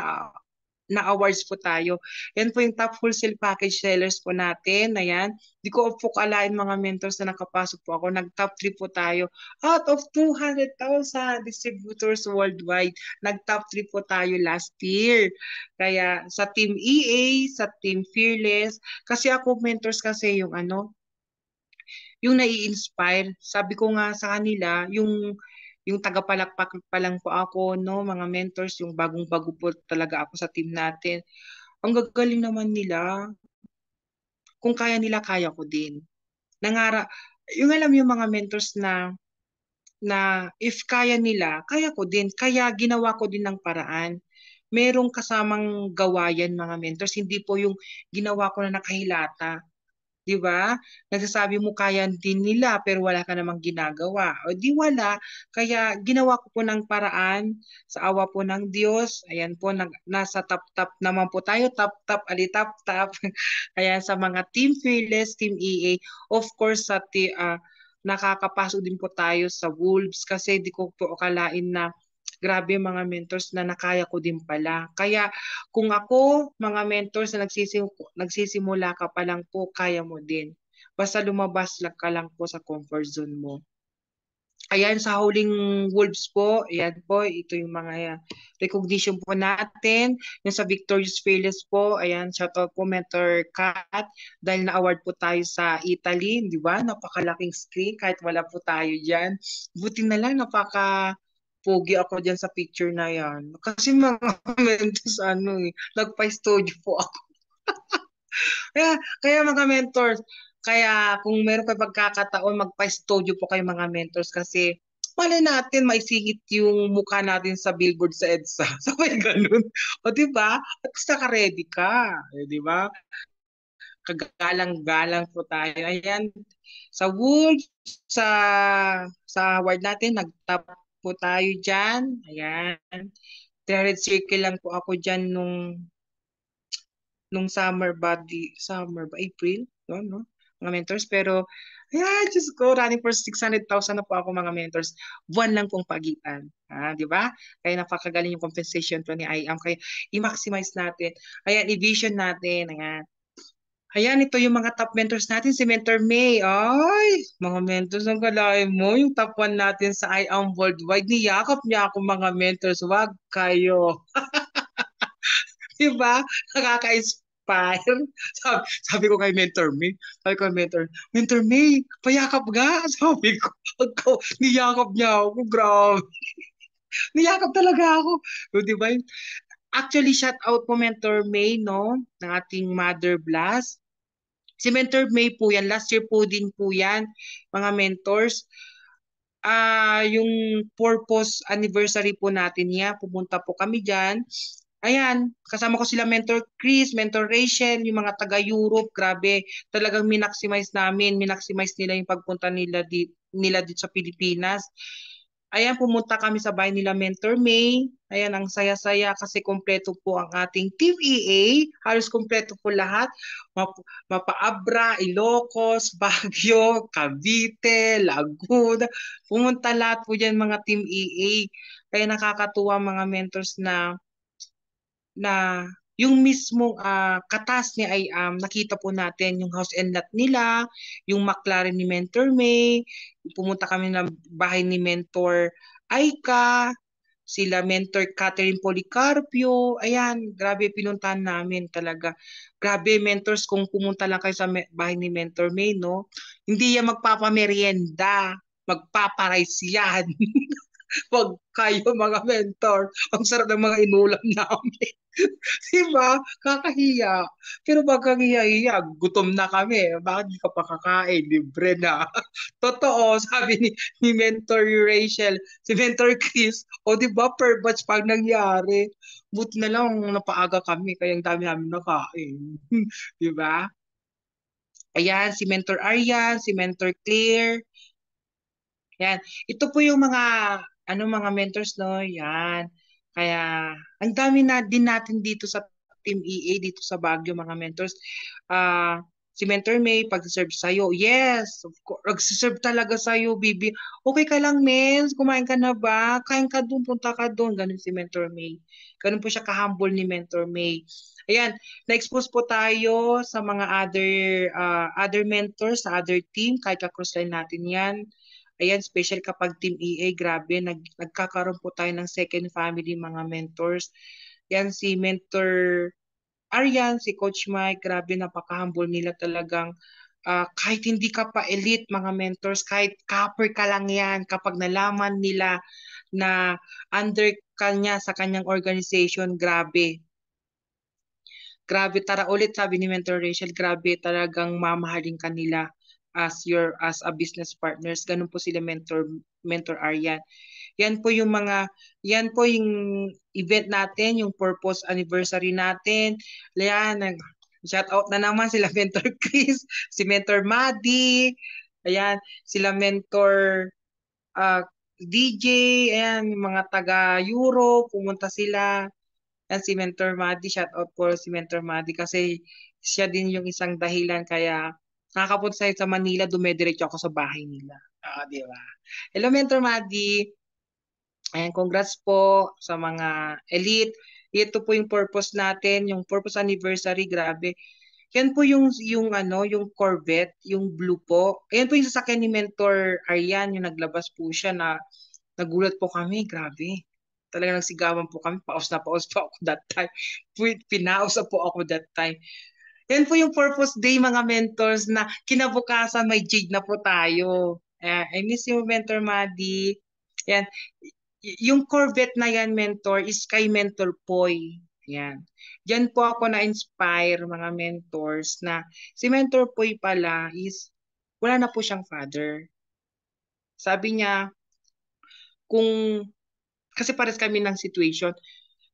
na awards po tayo. Yan po yung top wholesale package sellers po natin. Ayan. Di ko po kaalain mga mentors na nakapasok po ako. Nag-top 3 po tayo. Out of 200,000 distributors worldwide, nag-top 3 po tayo last year. Kaya sa Team EA, sa Team Fearless, kasi ako mentors kasi yung nai-inspire. Sabi ko nga sa kanila, yung tagapalakpak pa lang po ako, no, mga mentors, yung bagong-bago po talaga ako sa team natin. Ang gagaling naman nila. Kung kaya nila, kaya ko din. Yung alam yung mga mentors na if kaya nila, kaya ko din. Kaya ginawa ko din ng paraan. Merong kasamang gawayan mga mentors, hindi po yung ginawa ko na nakahilata. 'Di ba? Nagsasabi mo kaya din nila pero wala ka namang ginagawa. O di wala. Kaya ginawa ko po ng paraan sa awa po ng Diyos. Ayan po, nasa top-top naman po tayo. Top-top, ali top-top. Ayan, sa mga Team Fearless, Team EA. Of course, nakakapasok din po tayo sa Wolves kasi di ko po akalain na grabe mga mentors na nakaya ko din pala. Kaya kung ako, mga mentors na nagsisimula ka pa lang po, kaya mo din. Basta lumabas lang ka lang po sa comfort zone mo. Ayan, sa huling Wolves po, ayan po, ito yung mga recognition po natin. Yung sa Victorious Fearless po, ayan, shoutout po Mentor Kat, dahil na-award po tayo sa Italy, di ba? Napakalaking screen, kahit wala po tayo dyan. Buti na lang, pogi ako dyan sa picture na yan. Kasi mga mentors, nagpa-studio po ako. Kaya mga mentors, kaya kung meron kayo pagkakataon, magpa-studio po kayo mga mentors kasi malay natin maisingit yung mukha natin sa billboard sa EDSA. Sabay ganun. O di ba? At least naka-ready ka. Di ba? Kagalang-galang po tayo. Ayan. Sa Wolves, sa award natin, nag-top po tayo dyan. Ayan. 300 circle lang po ako dyan nung summer ba, April, yun, no? Mga mentors, pero, ayan, Diyos ko, running for 600,000 na po ako mga mentors. Buwan lang pong pagitan. Di ba? Kaya napakagaling yung compensation to ni IAM. Kaya i-maximize natin. Ayan, i-vision natin. Ayan. Ayan, ito yung mga top mentors natin. Si Mentor May. Ay, mga mentors, ang kalahin mo. Yung top 1 natin sa IAM Worldwide. Niyakap niya ako mga mentors. Wag kayo. Diba? Nakaka-inspire. Sabi ko kay Mentor May, payakap ga. Sabi ko, niyakap niya ako. Grabe. Niyakap talaga ako. So, di ba? Actually, shout out po Mentor May, no? Ng ating Mother Blast. Si Mentor May po yan. Last year po din po yan, mga mentors. Yung purpose anniversary po natin niya, pumunta po kami dyan. Ayan, kasama ko sila Mentor Chris, Mentor Rachel, yung mga taga-Europe, grabe, talagang minaximize nila yung pagpunta nila dito sa Pilipinas. Ayan, pumunta kami sa bahay nila Mentor May. Ayan, ang saya-saya kasi kompleto po ang ating Team EA. Halos kompleto po lahat. Mapa-Abra, Ilocos, Baguio, Cavite, Laguna. Pumunta lahat po dyan mga Team EA. Kaya nakakatuwa mga mentors na yung mismong katas ni IAM, nakita po natin yung house and lot nila, yung McLaren ni Mentor May, pumunta kami ng bahay ni Mentor Aika, sila Mentor Catherine Policarpio, ayan, grabe pinuntahan namin talaga. Grabe mentors, kung pumunta lang kayo sa bahay ni Mentor May, no? Hindi yan magpapamerienda, magpaparice yan. Wag kayo mga mentor. Ang sarap ng mga inulam namin. Diba? Kakahiya. Pero pag kahiya-hiya, gutom na kami. Bakit di ka pa kakain? Libre na. Totoo, sabi ni Mentor Rachel, si Mentor Chris, o di ba per batch pag nangyari. Buti na lang napaaga kami, kaya ang dami namin nakain. Di ba? Ayan, si Mentor Aryan, si Mentor Claire, yan. Ito po yung mga mentors, no? Yan. Kaya, ang dami na din natin dito sa Team EA, dito sa Baguio, mga mentors. Si Mentor May, pag-serve sa'yo, yes, of course, nag-serve talaga sa'yo, Bibi. Okay ka lang, Mens, kumain ka na ba? Kain ka doon, punta ka doon. Ganun si Mentor May. Ganun po siya ka-humble ni Mentor May. Ayan, na-expose po tayo sa mga other mentors, sa other team, kahit ka-crossline natin yan. Ayan, special kapag Team EA, grabe, nagkakaroon po tayo ng second family, mga mentors. Yan, si Mentor Aryan, si Coach Mike, grabe, napaka-humble nila talagang. Kahit hindi ka pa elite, mga mentors, kahit copper ka lang yan, kapag nalaman nila na under kanya sa kanyang organization, grabe. Grabe, tara ulit, sabi ni Mentor Rachel, grabe talagang mamahalin kanila as a business partners. Ganun po sila Mentor Aryan. Yan po yung event natin, yung purpose anniversary natin. Yan, shout out na naman sila Mentor Chris, si Mentor Madi, ayan, sila Mentor DJ, ayan, yung mga taga Europe, pumunta sila. Yan si Mentor Madi, shout out po si Mentor Madi kasi siya din yung isang dahilan kaya Nakakapunta sa Manila, dumediretso ako sa bahay nila. Di ba? Hello, Mentor Madi. Ayan, congrats po sa mga elite. Ito po yung purpose natin, yung purpose anniversary, grabe. Yan po yung ano, yung Corvette, yung blue po. Ayan po yung sasakyan ni Mentor Aryan, yung naglabas po siya na nagulat po kami, grabe. Talaga nagsigawan po kami, paus na paus po ako that time. Pinaus na po ako that time. Yan po yung purpose day mga mentors na kinabukasan may jig na po tayo. I miss you, Mentor Madi. Yan. Yung Corvette na yan, mentor, is kay Mentor Poy. Yan. Diyan po ako na-inspire mga mentors na si Mentor Poy pala is wala na po siyang father. Sabi niya, kung, kasi pares kami ng situation,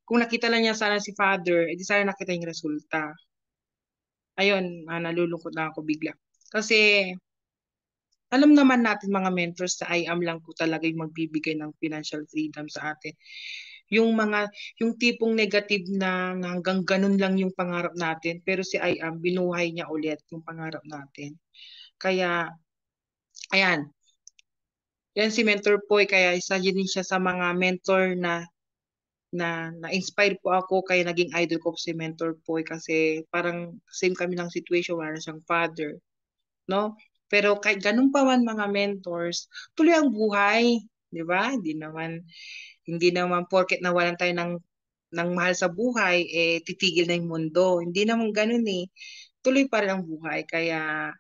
kung nakita lang niya sana si father, edi sana nakita yung resulta. Ayun, nalulungkot na ako bigla. Kasi alam naman natin mga mentors sa IAM lang po talaga yung magbibigay ng financial freedom sa atin. Yung mga, yung tipong negative na hanggang ganun lang yung pangarap natin, pero si IAM, binuhay niya ulit yung pangarap natin. Kaya, ayan, yan si Mentor Poy, kaya isa din siya sa mga mentor na-inspire po ako, kaya naging idol ko si Mentor Poy kasi parang same kami ng situation, wala na siyang father, no? Pero kahit ganun pa man mga mentors, tuloy ang buhay, di ba? Hindi naman porket nawalan tayo ng mahal sa buhay, titigil na yung mundo. Hindi naman ganun eh. Tuloy pa rin ang buhay. Kaya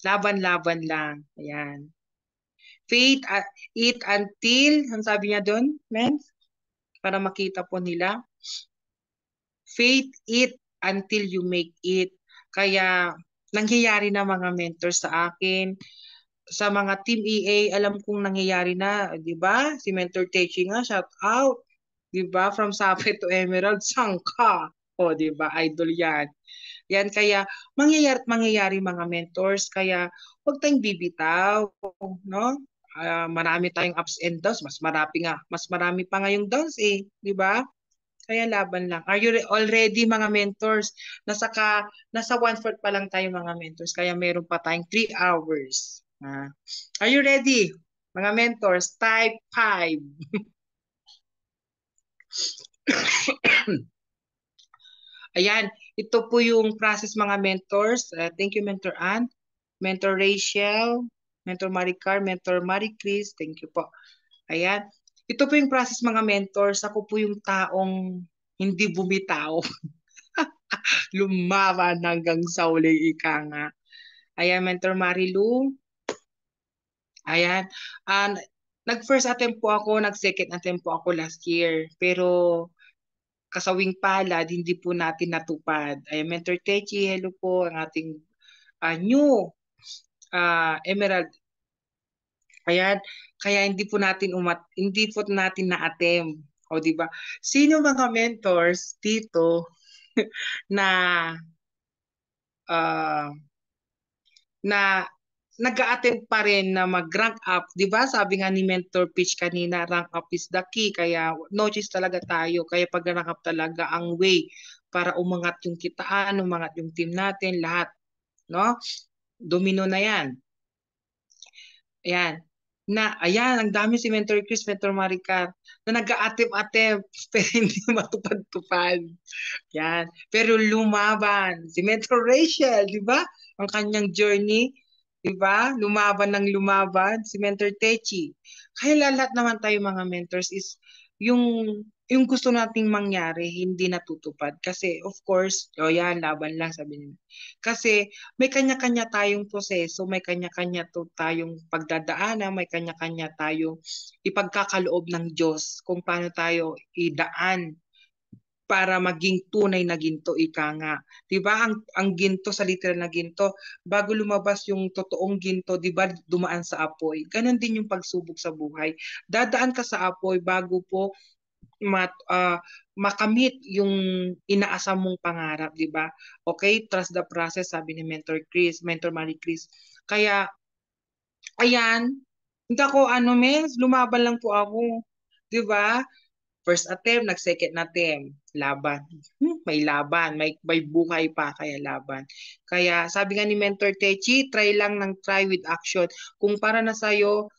laban-laban lang. Ayan. Faith, eat until, ang sabi niya doon, men? Para makita po nila. Faith, eat until you make it. Kaya nangyayari na mga mentors sa akin. Sa mga Team EA, alam kong nangyayari na, di ba? Si Mentor Techi nga, shout out. Di ba? From Sapphire to Emerald, sangka. O, di ba? Idol yan. Yan, kaya mangyayari mga mentors. Kaya huwag tayong bibitaw, no? Marami tayong ups and downs. Mas marami pa ngayong downs eh. Di ba? Kaya laban lang. Are you already mga mentors? Nasa 1/4 pa lang tayo mga mentors. Kaya meron pa tayong 3 hours. Are you ready? Mga mentors, type 5. Ayan, ito po yung process mga mentors. Thank you, Mentor Ann, Mentor Rachel, Mentor Maricar, Mentor Marie Chris. Thank you po. Ayan. Ito po yung process mga mentors. Ako po yung taong hindi bumitaw. Lumaban hanggang sa uling ika nga. Ayan, Mentor Marilu. Ayan. Nag-first attempt po ako, nag-second attempt po ako last year. Pero kasawing palad, hindi po natin natupad. Ayan, Mentor Techi, hello po, ang ating new Emerald. Ayan, kaya hindi po natin na-attempt. O di ba? Sino mga mentors dito na uh, na nag-a-attempt pa rin na mag-rank up, 'di ba? Sabi nga ni Mentor Pitch kanina, rank up is the key. Kaya no choice talaga tayo. Kaya pag rank up talaga ang way para umangat yung kitaan, umangat yung team natin, lahat, no? Domino na 'yan. Ayan. Ayan, ang dami si Mentor Chris, Mentor Maricar, na nag-a-attempt pero hindi matupad-tupad. Yan. Pero lumaban. Si Mentor Rachel, di ba? Ang kanyang journey, di ba? Lumaban ng lumaban. Si Mentor Techi. Kaya lahat naman tayo mga mentors is yung yung gusto nating mangyari, hindi natutupad. Kasi, of course, yan, laban lang, sabi nila. Kasi, may kanya-kanya tayong proseso, may kanya-kanya tayong pagdadaanan, may kanya-kanya tayong ipagkakaloob ng Diyos kung paano tayo idaan para maging tunay na ginto, ika nga. 'Di ba ang ginto sa literal na ginto, bago lumabas yung totoong ginto, 'di ba, dumaan sa apoy. Ganon din yung pagsubok sa buhay. Dadaan ka sa apoy bago po makamit yung inaasam mong pangarap, 'di ba? Okay, trust the process, sabi ni Mentor Chris, Mentor Marie Chris. Kaya ayan, hindi ako lumaban lang po ako, 'di ba? First attempt, nag-second attempt, laban. May laban, may buhay pa, kaya laban. Kaya sabi nga ni Mentor Techi, try lang ng try with action. Kung para na sa'yo,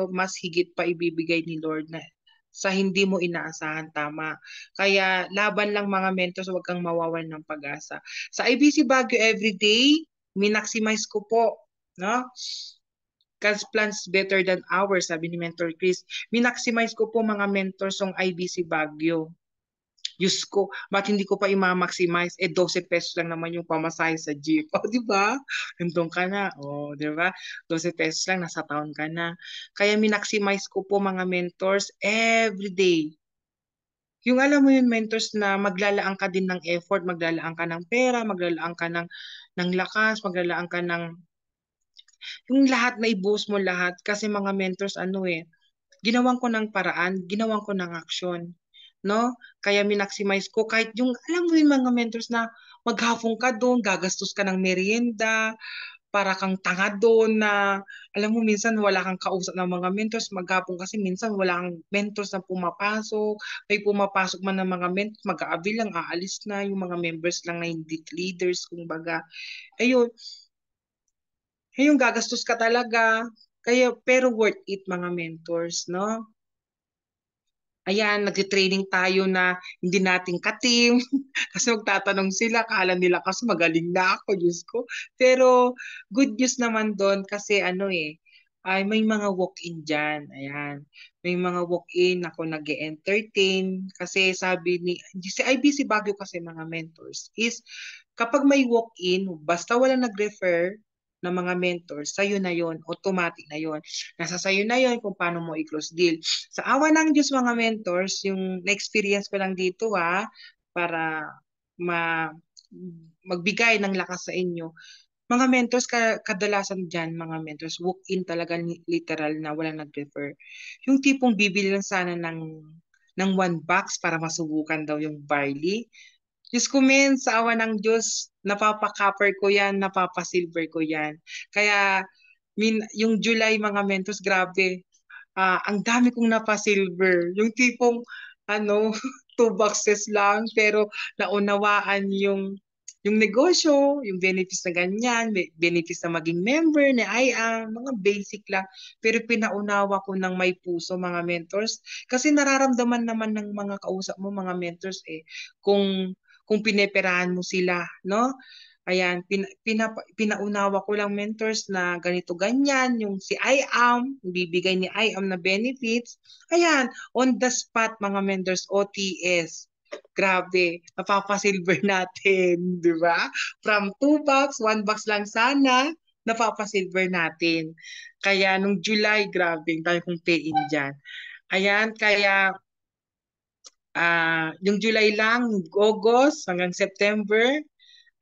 mas higit pa ibibigay ni Lord na sa hindi mo inaasahan, tama. Kaya laban lang mga mentors, huwag kang mawawalan ng pag-asa. Sa IBC Baguio everyday, minaximize ko po, no? God's plans better than ours, sabi ni Mentor Chris. Minaximize ko po mga mentors ng IBC Baguio. Diyos ko, ba't hindi ko pa i-maximize? 12 pesos lang naman yung pamasahe sa jeep. O, di ba? Nandun ka na. O, di ba? 12 pesos lang, nasa town ka na. Kaya minaximize ko po mga mentors every day. Yung alam mo yung mentors na maglalaan ka din ng effort, maglalaan ka ng pera, maglalaan ka ng lakas, maglalaan ka ng yung lahat na ibuhos mo lahat kasi mga mentors ginawan ko ng paraan, ginawan ko ng aksyon, no? Kaya minaximize ko kahit yung alam mo yung mga mentors na maghapon ka doon, gagastos ka ng merienda, para kang tanga doon na alam mo minsan wala kang kausap ng mga mentors maghapon kasi minsan wala kang mentors na pumapasok, may pumapasok man ng mga mentors, mag-aabil lang, aalis na yung mga members lang na hindi leaders kumbaga. Ayun, yung gagastos ka talaga. Kaya, pero worth it mga mentors, no? Ayan, nagti-training tayo na hindi natin ka-team. Kasi magtatanong sila, kala nila kasi magaling na ako, Diyos ko. Pero good news naman doon kasi ay may mga walk-in dyan. Ayan. May mga walk-in ako nag-entertain. Kasi sabi si IBC Baguio kasi mga mentors is kapag may walk-in, basta wala nag-refer ng mga mentors, sa'yo na yon, automatic na yon. Nasa sa'yo na yon kung paano mo i-close deal. Sa awa ng Diyos mga mentors, yung na-experience ko lang dito para ma magbigay ng lakas sa inyo. Mga mentors, kadalasan dyan, mga mentors, walk-in talaga literal na wala nag-refer. Yung tipong bibili lang sana ng one box para masubukan daw yung barley. Diyos ko men, sa awa ng Diyos, napapa-copper ko yan, napapa-silver ko yan. Kaya, yung July mga mentors, grabe, ang dami kong napa-silver. Yung tipong, ano, 2 boxes lang, pero naunawaan yung negosyo, yung benefits na ganyan, benefits na maging member ni IAM, mga basic lang. Pero pinaunawa ko ng may puso, mga mentors. Kasi nararamdaman naman ng mga kausap mo, mga mentors, kung pineperahan mo sila, no? Ayan, pinaunawa ko lang mentors na ganito ganyan, yung si IAM, bibigay ni IAM na benefits. Ayan, on the spot mga mentors, OTS. Grabe, napapasilver natin, di ba? From 2 box, 1 box lang sana, napapasilver natin. Kaya nung July, grabe, tayo kong pay-in dyan. Ayan, kaya yung July lang, August hanggang September,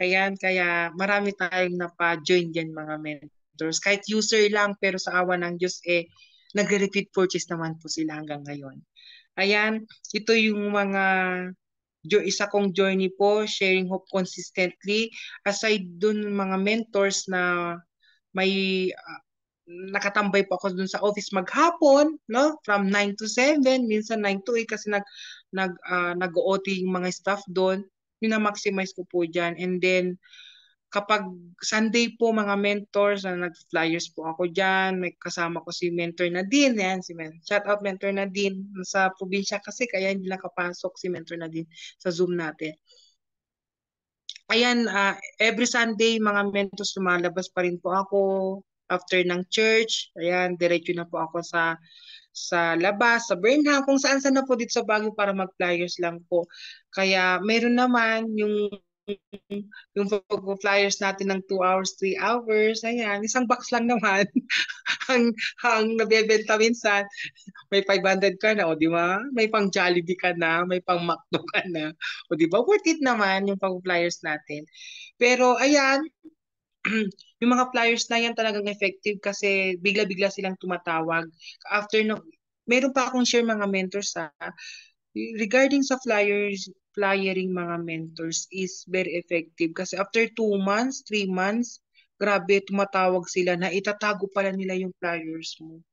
ayan, kaya marami tayong napa-join dyan mga mentors. Kahit user lang, pero sa awa ng Diyos, nagre-repeat purchase naman po sila hanggang ngayon. Ayan, ito yung isa kong journey po, sharing hope consistently. Aside dun mga mentors na may nakatambay po ako dun sa office maghapon, no? From 9 to 7, minsan 9 to 8 kasi nag-OT yung mga staff doon. Minamaximize ko po dyan. And then, kapag Sunday po mga mentors na nag-flyers po ako dyan, may kasama ko si Mentor Nadine, yan, shout out Mentor Nadine, sa probinsya kasi kaya hindi nakapasok si Mentor Nadine sa Zoom natin. Ayan, every Sunday mga mentors lumalabas pa rin po ako after ng church. Ayan, diretso na po ako sa labas, sa Burnham, kung saan na po dito sa Baguio para mag-flyers lang po. Kaya meron naman yung flyers natin ng 2 hours, 3 hours, ayan, isang box lang naman ang nabebenta minsan. May 500 ka na, o di ba? May pang Jollibee ka na, may pang McDo ka na. O di ba? Worth it naman yung pag-flyers natin. Pero ayan, yung mga flyers na yan talagang effective kasi bigla-bigla silang tumatawag. After no, meron pa akong share mga mentors regarding sa flyering mga mentors is very effective kasi after 2 months, 3 months, grabe tumatawag sila na itatago pala nila yung flyers mo.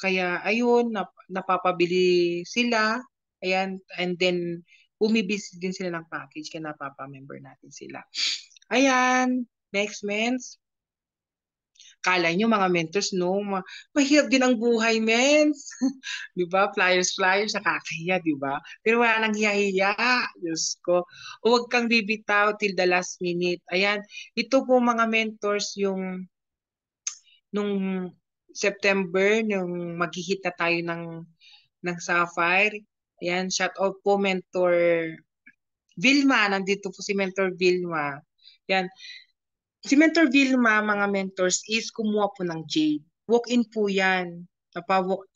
Kaya ayun, napapabili sila. Ayan, and then bumibili din sila ng package kaya napapa-member natin sila. Ayan, next mens. Kala nyo mga mentors, no? Mahirap din ang buhay, mens. Di ba? Flyers, flyers, nakakahiya, di ba? Pero wala nang hiya-hiya. Diyos ko. Huwag kang bibitaw till the last minute. Ayan, ito po mga mentors yung nung September, nung maghihit na tayo ng Sapphire. Ayan, shout out po Mentor Vilma. Nandito po si Mentor Vilma. Yan. Si Mentor Vilma, mga mentors, is kumuha po ng jade. Walk-in po yan.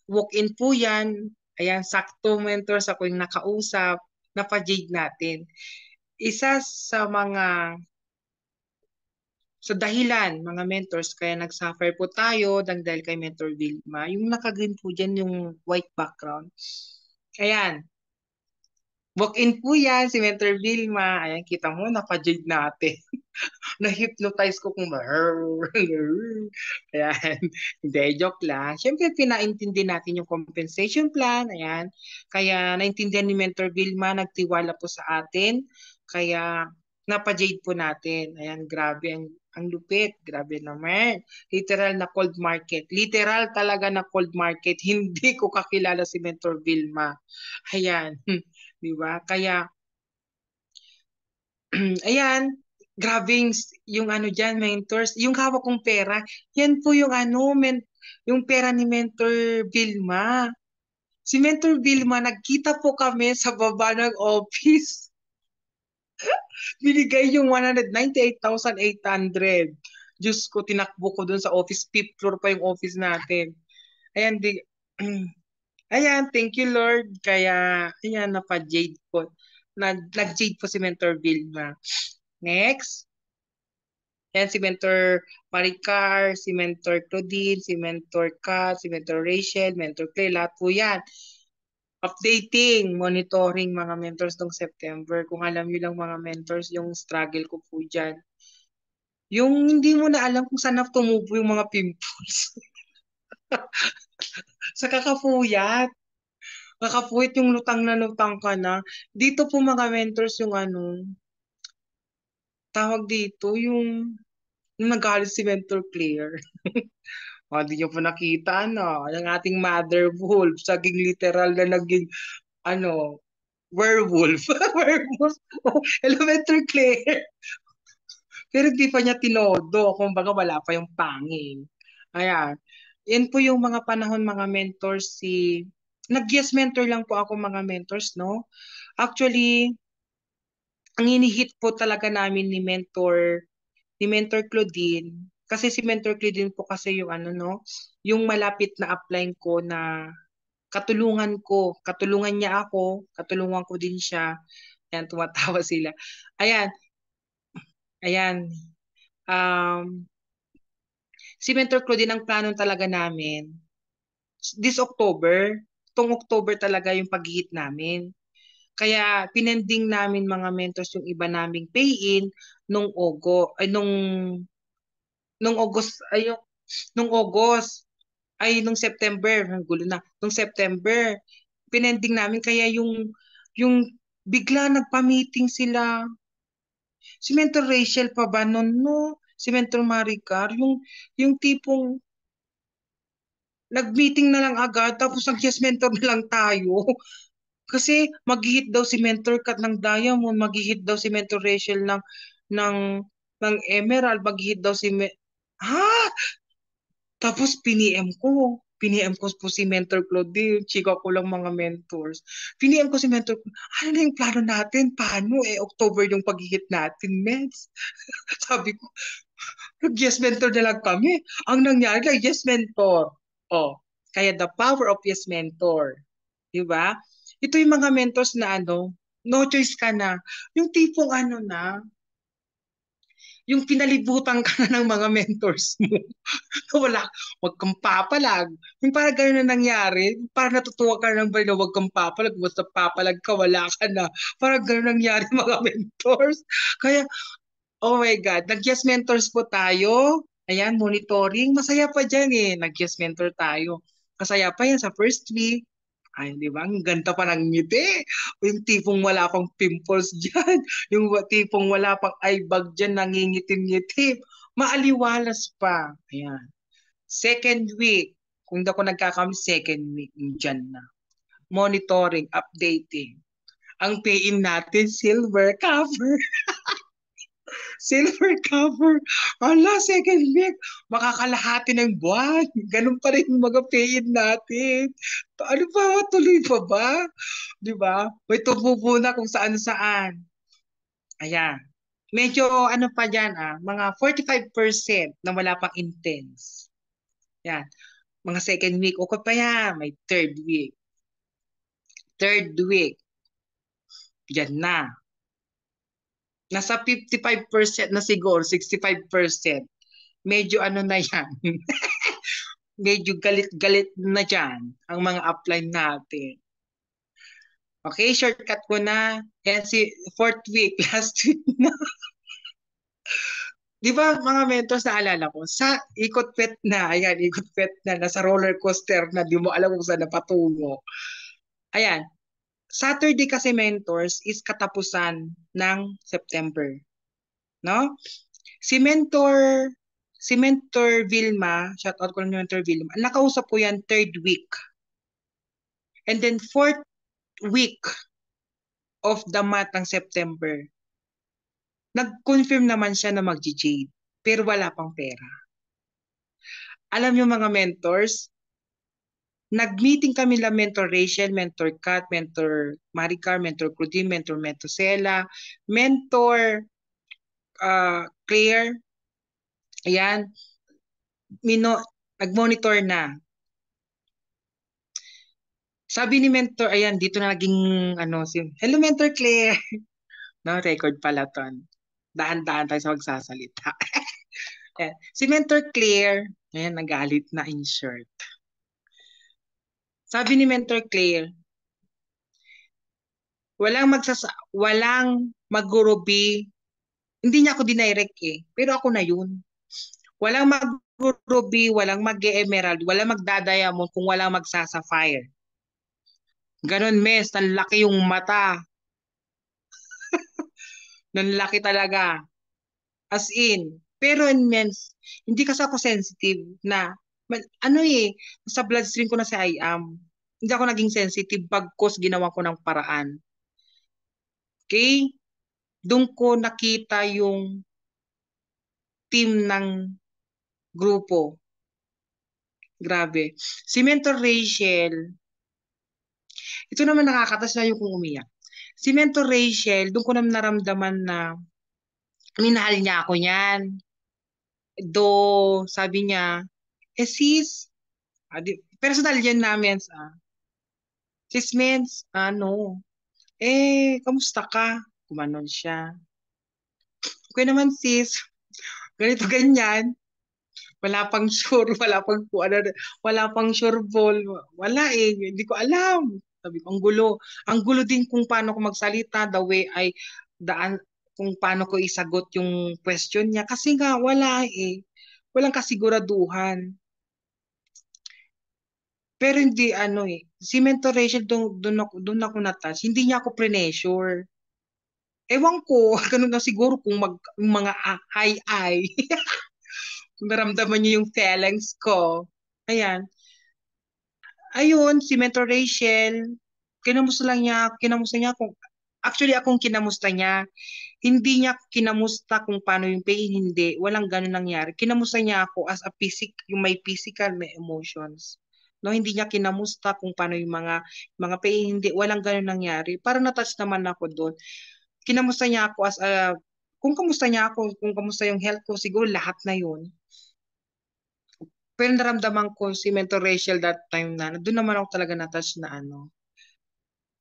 Walk-in po yan. Ayan, sakto mentors ako yung nakausap, napa-jade natin. Isa sa dahilan, mga mentors, kaya nag-suffer po tayo dahil kay Mentor Vilma. Yung naka-green po dyan, yung white background. Ayan, walk-in po yan, si Mentor Vilma. Ayan, kita mo, napa-jade natin. Na-hypnotize ko kung ayan, hindi, joke lang. Siyempre, pinaintindi natin yung compensation plan, ayan. Kaya, naintindihan ni Mentor Vilma, nagtiwala po sa atin. Kaya, napa-jade po natin. Ayan, grabe ang lupit. Grabe naman. Literal na cold market. Literal talaga na cold market. Hindi ko kakilala si Mentor Vilma. Ayan. Di ba? Kaya, ayan, grabe yung ano dyan, mentors. Yung hawak kong pera, yan po yung ano, yung pera ni Mentor Vilma. Si Mentor Vilma, nagkita po kami sa baba ng office. Binigay yung 198,800. Diyos ko, tinakbo ko dun sa office. Fifth floor pa yung office natin. Ayan, ayan, thank you Lord. Kaya, ayan, napa-jade po. Nag-jade po si Mentor Vilma. Next. Yan si Mentor Maricar, si Mentor Claudine, si Mentor Kat, si Mentor Rachel, Mentor Clay, lahat po yan. Updating, monitoring mga mentors ng September. Kung alam nyo lang mga mentors, yung struggle ko po dyan. Yung hindi mo na alam kung saan na tumubo yung mga pimples. Sa kakapuyat. Kakapuyat yung lutang na lutang ka na. Dito po mga mentors yung ano, tawag dito, yung nagalit si Mentor Claire. O, di nyo po nakita, ano, ang ating mother wolf, saging literal na naging, ano, werewolf. Werewolf. Oh, Elementary Claire. Pero di pa niya tinodo. Kumbaga, wala pa yung panging. Ayan. Yan po yung mga panahon, mga mentors, nag-yes mentor lang po ako, mga mentors, no? Actually, ang inihit po talaga namin ni Mentor Claudine, kasi si Mentor Claudine po kasi yung ano, no, yung malapit na upline ko na katulungan niya ako, katulungan ko din siya. Ayan, tumatawa sila. Ayan, ayan. Um, si Mentor Claudine, ang plano talaga namin, this October, tong October talaga yung pag-hit namin. Kaya pinending namin mga mentors yung iba naming pay-in nung nung August, ay, nung August, nung September, ang gulo na, nung September, pinending namin, kaya yung bigla nagpa-meeting sila. Si Mentor Rachel pa ba nun, no? Si Mentor Maricar, yung tipong nag-meeting na lang agad, tapos ang yes mentor na lang tayo. Kasi mag-hit daw si Mentor Kat ng Diamond, mag-hit daw si Mentor Rachel ng, ng Emerald, mag-hit daw ha? Tapos piniem ko po si Mentor Claudine, chika ko lang mga mentors. Piniem ko si Mentor, ano na yung plano natin? Paano? October yung pag-hit natin, mens. Sabi ko, yes mentor na lang kami. Ang nangyari lang, yes mentor. Oh, kaya the power of yes mentor. Diba? Ito yung mga mentors na ano, no choice ka na. Yung tipong ano na, yung pinalibutan ka na ng mga mentors mo. Wala, wag kang papalag. Yung parang gano'n na nangyari, parang natutuwa ka ng na wag kang papalag, basta papalag ka, wala ka na. Parang gano'n nangyari mga mentors. Kaya, oh my God, nag-yes mentors po tayo. Ayan, monitoring. Masaya pa dyan eh, nag-yes mentor tayo. Kasaya pa yan sa first week. Ay, di ba? Ang ganda pa ng ngiti. Yung tipong wala pang pimples dyan. Yung tipong wala pang eye bag dyan, nangingitim-ngitim. Maaliwalas pa. Ayan. Second week, kung di ako nagkakamali, second week, dyan na. Monitoring, updating. Ang pay-in natin, silver cover. Silver cover. Ala, second week, makakalahati ng buwan. Ganun pa rin yung mga pay-in natin. Ano pa, tuloy pa ba? Di ba? May tumubo na kung saan-saan. Ayan. Medyo ano pa dyan mga 45% na wala pang intense. Yan. Mga second week, okay pa yan. May third week. Third week, dyan na. Nasa 55% na siguro, 65%. Medyo ano na yan. Medyo galit-galit na dyan ang mga upline natin. Okay, shortcut ko na. Yan si fourth week, last week na. Di ba mga mentors naalala ko, sa ikot pet na, ayan, ikot pet na, nasa roller coaster na, di mo alam kung saan napatungo. Ayan, Saturday kasi mentors is katapusan ng September. No? Si Mentor, si Mentor Vilma, shout out ko lang yung Mentor Vilma, nakausap ko yan third week. And then fourth week of the month ng September, nag-confirm naman siya na mag-jade, pero wala pang pera. Alam niyo mga mentors, nag-meeting kami la Mentor Rachel, Mentor Kat, Mentor Maricar, Mentor Claudine, Mentor Mentosela, Mentor Claire. Ayan, nag-monitor na. Sabi ni Mentor, ayan, dito na naging, hello Mentor Claire. No, record pala ton. Dahan-dahan tayo sa magsasalita. Ayan. Si Mentor Claire, ayan, nagalit na in short. Sabi ni Mentor Claire, walang mag-gurubi. Hindi niya ako dinirect pero ako na yun. Walang mag-ruby, walang mag-emerald, walang magdadiamond kung walang magsasapphire. Ganon, mes, nanlaki yung mata. Nanlaki talaga. As in. Pero mens, hindi kasi ako sensitive na, sa bloodstream ko na si I am. Hindi ako naging sensitive pagkos ginawa ko ng paraan. Okay? Doon ko nakita yung team ng grupo. Grabe. Si Mentor Rachel, ito naman nakakatas na yung kung umiyak. Si Mentor Rachel, doon ko naman naramdaman na minahal niya ako niyan. Do, sabi niya, sis, personal yan namin, sis Mens, kamusta ka? Kumanon siya. Okay naman sis, ganito ganyan. Wala pang sure, wala pang sure ball. Wala hindi ko alam. Sabi ko, ang gulo. Ang gulo din kung paano ko magsalita, the way ay daan, kung paano ko isagot yung question niya. Kasi nga, wala Walang kasiguraduhan. Pero hindi si Mentor Rachel doon ako na-touch. Hindi niya ako pre-measure. Ewan ko, ganun na siguro kung yung mga ay kung naramdaman niyo yung feelings ko. Ayan. Ayun, si Mentor Rachel, kinamusta niya kung, actually akong kinamusta niya. Hindi niya kinamusta kung paano yung pain, hindi. Walang ganun nangyari. Kinamusta niya ako as a yung may physical, may emotions. No, hindi niya kinamusta kung paano yung mga pain, hindi. Walang ganun nangyari. Parang na-touch naman ako doon. Kinamusta niya ako kung kamusta niya ako, kung kamusta yung health ko, siguro lahat na yun. Pero naramdaman ko si Mentor Rachel that time na, doon naman ako talaga na-touch na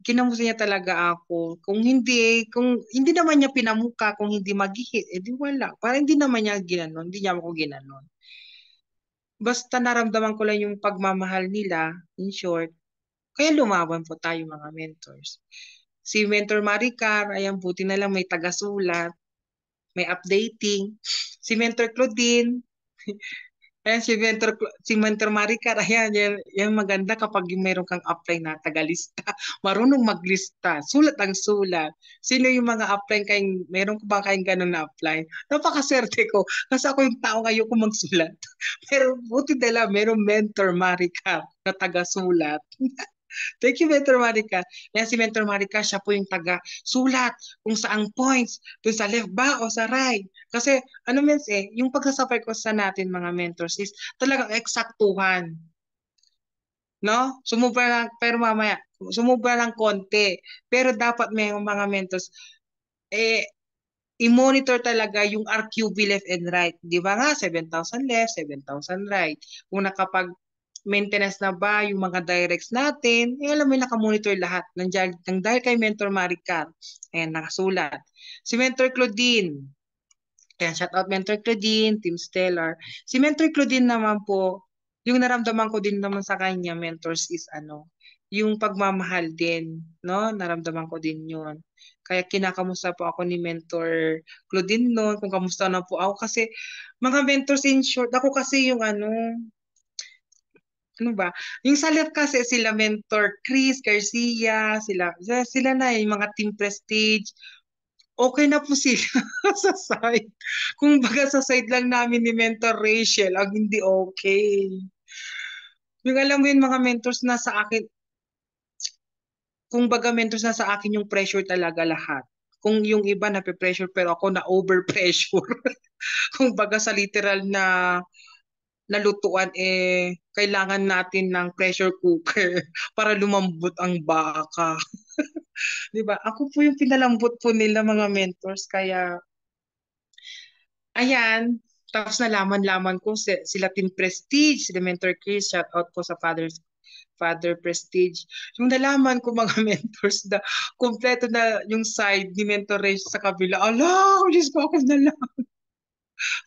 kinamusta niya talaga ako. Kung hindi naman niya pinamuka, kung hindi mag-hit, edi wala. Parang hindi naman niya ginanon, hindi niya ako ginanon. Basta naramdaman ko lang yung pagmamahal nila, in short. Kaya lumaban po tayo mga mentors. Si Mentor Maricar, ayan, buti na lang may tagasulat, may updating. Si Mentor Claudine, Ayan si Mentor Maricar, ayan, yan maganda kapag yung meron kang apply na tagalista. Marunong maglista, sulat ang sulat. Sino yung mga apply kayong, meron ko ba kayong ganun na apply? Napakaswerte ko, kasi ako yung tao ngayon ko magsulat. Pero buti nila, merong Mentor Maricar na taga-sulat. Thank you, Mentor Maricar. Yan si Mentor Maricar, siya po yung taga-sulat kung saang points, kung sa left ba o sa right. Kasi ano means yung pagsasafay ko sa natin mga mentors is talagang eksaktuhan. No? Sumubra lang, pero mamaya, sumubra lang konti. Pero dapat may mga mentors, eh, i-monitor talaga yung RQB left and right. Di ba nga, 7,000 left, 7,000 right. Kung nakapag maintenance na ba yung mga directs natin, alam mo yung nakamonitor lahat. Nang dahil kay Mentor Maricar, ayan, nakasulat. Si Mentor Claudine, ayan, shout out Mentor Claudine, Team Stellar. Si Mentor Claudine naman po, yung naramdaman ko din naman sa kanya, mentors, is yung pagmamahal din, no? Naramdaman ko din yun. Kaya kinakamusta po ako ni Mentor Claudine noon, kung kamusta na po ako. Kasi mga mentors in short, ako kasi yung ano ba? Yung sa left kasi sila Mentor Chris Garcia, sila na yung mga Team Prestige. Okay na po sila sa side. Kung baga sa side lang namin ni Mentor Rachel, ang hindi okay. Yung alam mo yung mga mentors na sa akin, kung baga mentors na sa akin yung pressure talaga lahat. Kung yung iba na pressure pero ako na overpressure. Kung baga sa literal na lutuan kailangan natin ng pressure cooker para lumambot ang baka. 'Di ba? Ako po yung pinalambot po nila mga mentors kaya ayan, tapos nalaman-laman ko sila Team Prestige, sila Mentor Chris, shout out po sa Father Prestige. Yung nalaman ko mga mentors na kompleto na yung side ni Mentor Ray sa kabila. Ala, Diyos ko, ako na lang.